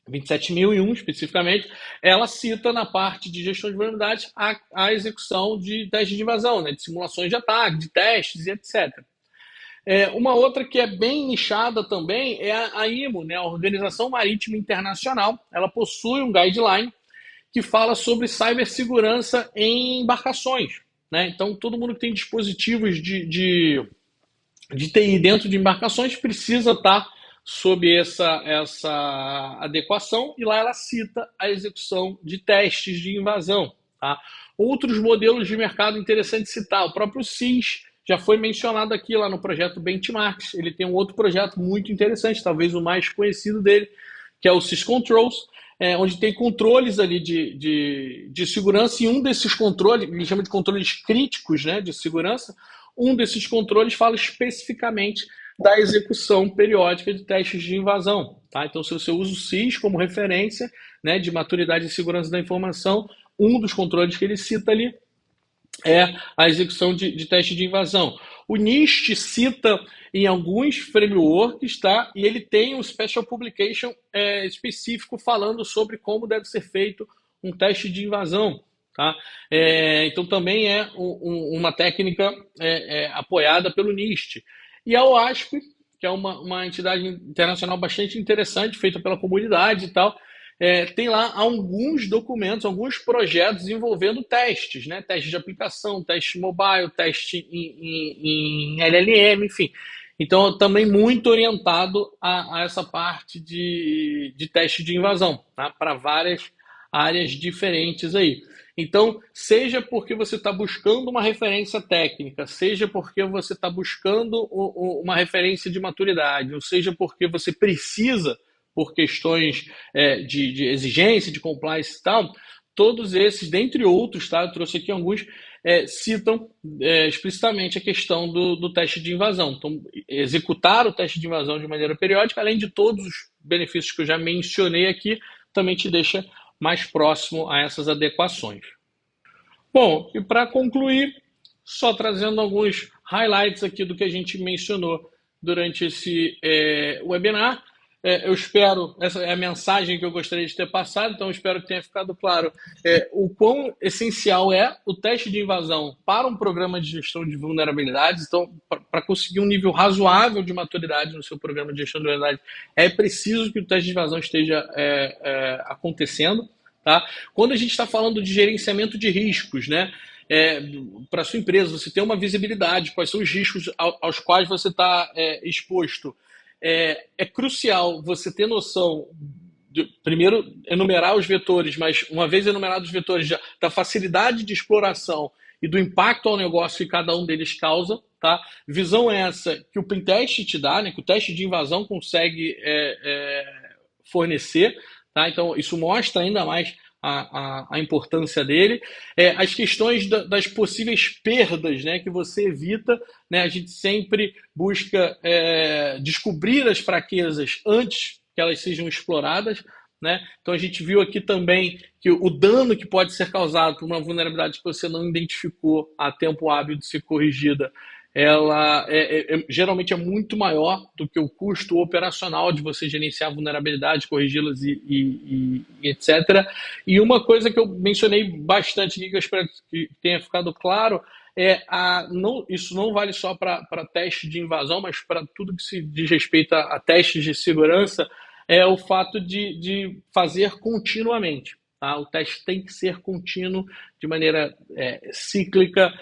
[SPEAKER 1] 27001 especificamente, ela cita na parte de gestão de vulnerabilidades a execução de testes de invasão, né? De simulações de ataque, de testes e etc. Uma outra que é bem nichada também é a IMO, né? A Organização Marítima Internacional. Ela possui um guideline que fala sobre cibersegurança em embarcações. Né? Então, todo mundo que tem dispositivos de TI dentro de embarcações precisa estar sob essa adequação, e lá ela cita a execução de testes de invasão. Tá? Outros modelos de mercado interessantes citar, o próprio SIS já foi mencionado aqui lá no projeto Benchmarks. Ele tem um outro projeto muito interessante, talvez o mais conhecido dele, que é o SIS Controls, onde tem controles ali de segurança, e um desses controles, ele chama de controles críticos, né, de segurança, um desses controles fala especificamente da execução periódica de testes de invasão. Tá? Então, se você usa o SIS como referência, né, de maturidade e segurança da informação, um dos controles que ele cita ali é a execução de teste de invasão. O NIST cita em alguns frameworks, tá? E ele tem um special publication específico falando sobre como deve ser feito um teste de invasão. Tá? Então também é uma técnica apoiada pelo NIST. E a OASP, que é uma entidade internacional bastante interessante, feita pela comunidade e tal, tem lá alguns documentos, alguns projetos envolvendo testes, né? Teste de aplicação, teste mobile, teste em LLM, enfim. Então, também muito orientado a essa parte de teste de invasão, tá? Para várias áreas diferentes aí. Então, seja porque você está buscando uma referência técnica, seja porque você está buscando uma referência de maturidade, ou seja porque você precisa, por questões de exigência, de compliance e tal, todos esses, dentre outros, tá? Eu trouxe aqui alguns, citam explicitamente a questão do teste de invasão. Então, executar o teste de invasão de maneira periódica, além de todos os benefícios que eu já mencionei aqui, também te deixa mais próximo a essas adequações. Bom, e para concluir, só trazendo alguns highlights aqui do que a gente mencionou durante esse webinar. Eu espero, essa é a mensagem que eu gostaria de ter passado, então eu espero que tenha ficado claro o quão essencial é o teste de invasão para um programa de gestão de vulnerabilidades. Então, para conseguir um nível razoável de maturidade no seu programa de gestão de vulnerabilidades, é preciso que o teste de invasão esteja acontecendo. Tá? Quando a gente está falando de gerenciamento de riscos, né? Para a sua empresa, você tem uma visibilidade, quais são os riscos aos quais você está exposto. É crucial você ter noção de, primeiro, enumerar os vetores, mas uma vez enumerados os vetores, da facilidade de exploração e do impacto ao negócio que cada um deles causa. Tá? Visão essa que o pentest te dá, né? Que o teste de invasão consegue fornecer. Tá? Então, isso mostra ainda mais a importância dele. As questões das possíveis perdas, né, que você evita, né, a gente sempre busca descobrir as fraquezas antes que elas sejam exploradas. Né? Então, a gente viu aqui também que o dano que pode ser causado por uma vulnerabilidade que você não identificou a tempo hábil de ser corrigida, ela geralmente é muito maior do que o custo operacional de você gerenciar vulnerabilidades, corrigi-las e etc. E uma coisa que eu mencionei bastante aqui, que eu espero que tenha ficado claro, isso não vale só para teste de invasão, mas para tudo que se diz respeito a testes de segurança, é o fato de fazer continuamente. Tá? O teste tem que ser contínuo, de maneira cíclica.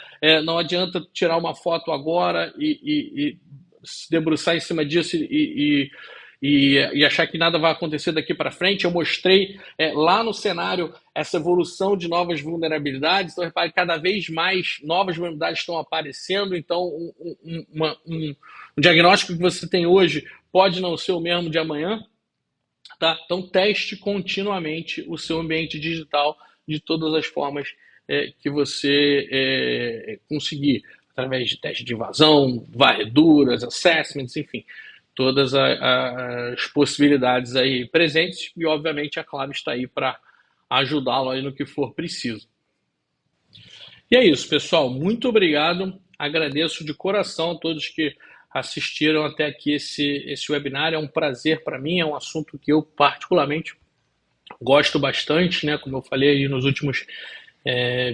[SPEAKER 1] Não adianta tirar uma foto agora e se debruçar em cima disso e achar que nada vai acontecer daqui para frente. Eu mostrei lá no cenário essa evolução de novas vulnerabilidades. Então, repare, cada vez mais novas vulnerabilidades estão aparecendo. Então, um diagnóstico que você tem hoje pode não ser o mesmo de amanhã. Tá? Então, teste continuamente o seu ambiente digital de todas as formas que você conseguir, através de teste de invasão, varreduras, assessments, enfim, todas as possibilidades aí presentes, e obviamente a Clave está aí para ajudá-lo aí no que for preciso. E é isso, pessoal. Muito obrigado. Agradeço de coração a todos que assistiram até aqui esse webinar. É um prazer para mim, é um assunto que eu particularmente gosto bastante, né? Como eu falei aí, nos últimos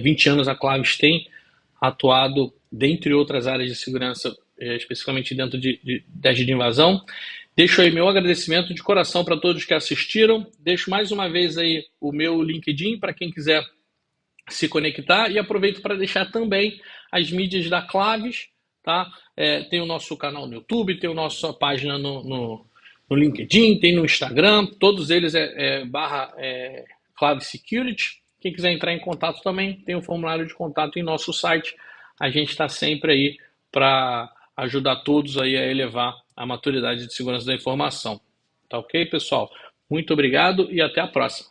[SPEAKER 1] 20 anos a Claves tem atuado, dentre outras áreas de segurança, especificamente dentro de teste de invasão. Deixo aí meu agradecimento de coração para todos que assistiram. Deixo mais uma vez aí o meu LinkedIn para quem quiser se conectar, e aproveito para deixar também as mídias da Claves. Tá? Tem o nosso canal no YouTube, tem a nossa página no LinkedIn, tem no Instagram, todos eles /Clave Security. Quem quiser entrar em contato também, tem um formulário de contato em nosso site. A gente está sempre aí para ajudar todos aí a elevar a maturidade de segurança da informação. Tá ok, pessoal? Muito obrigado e até a próxima.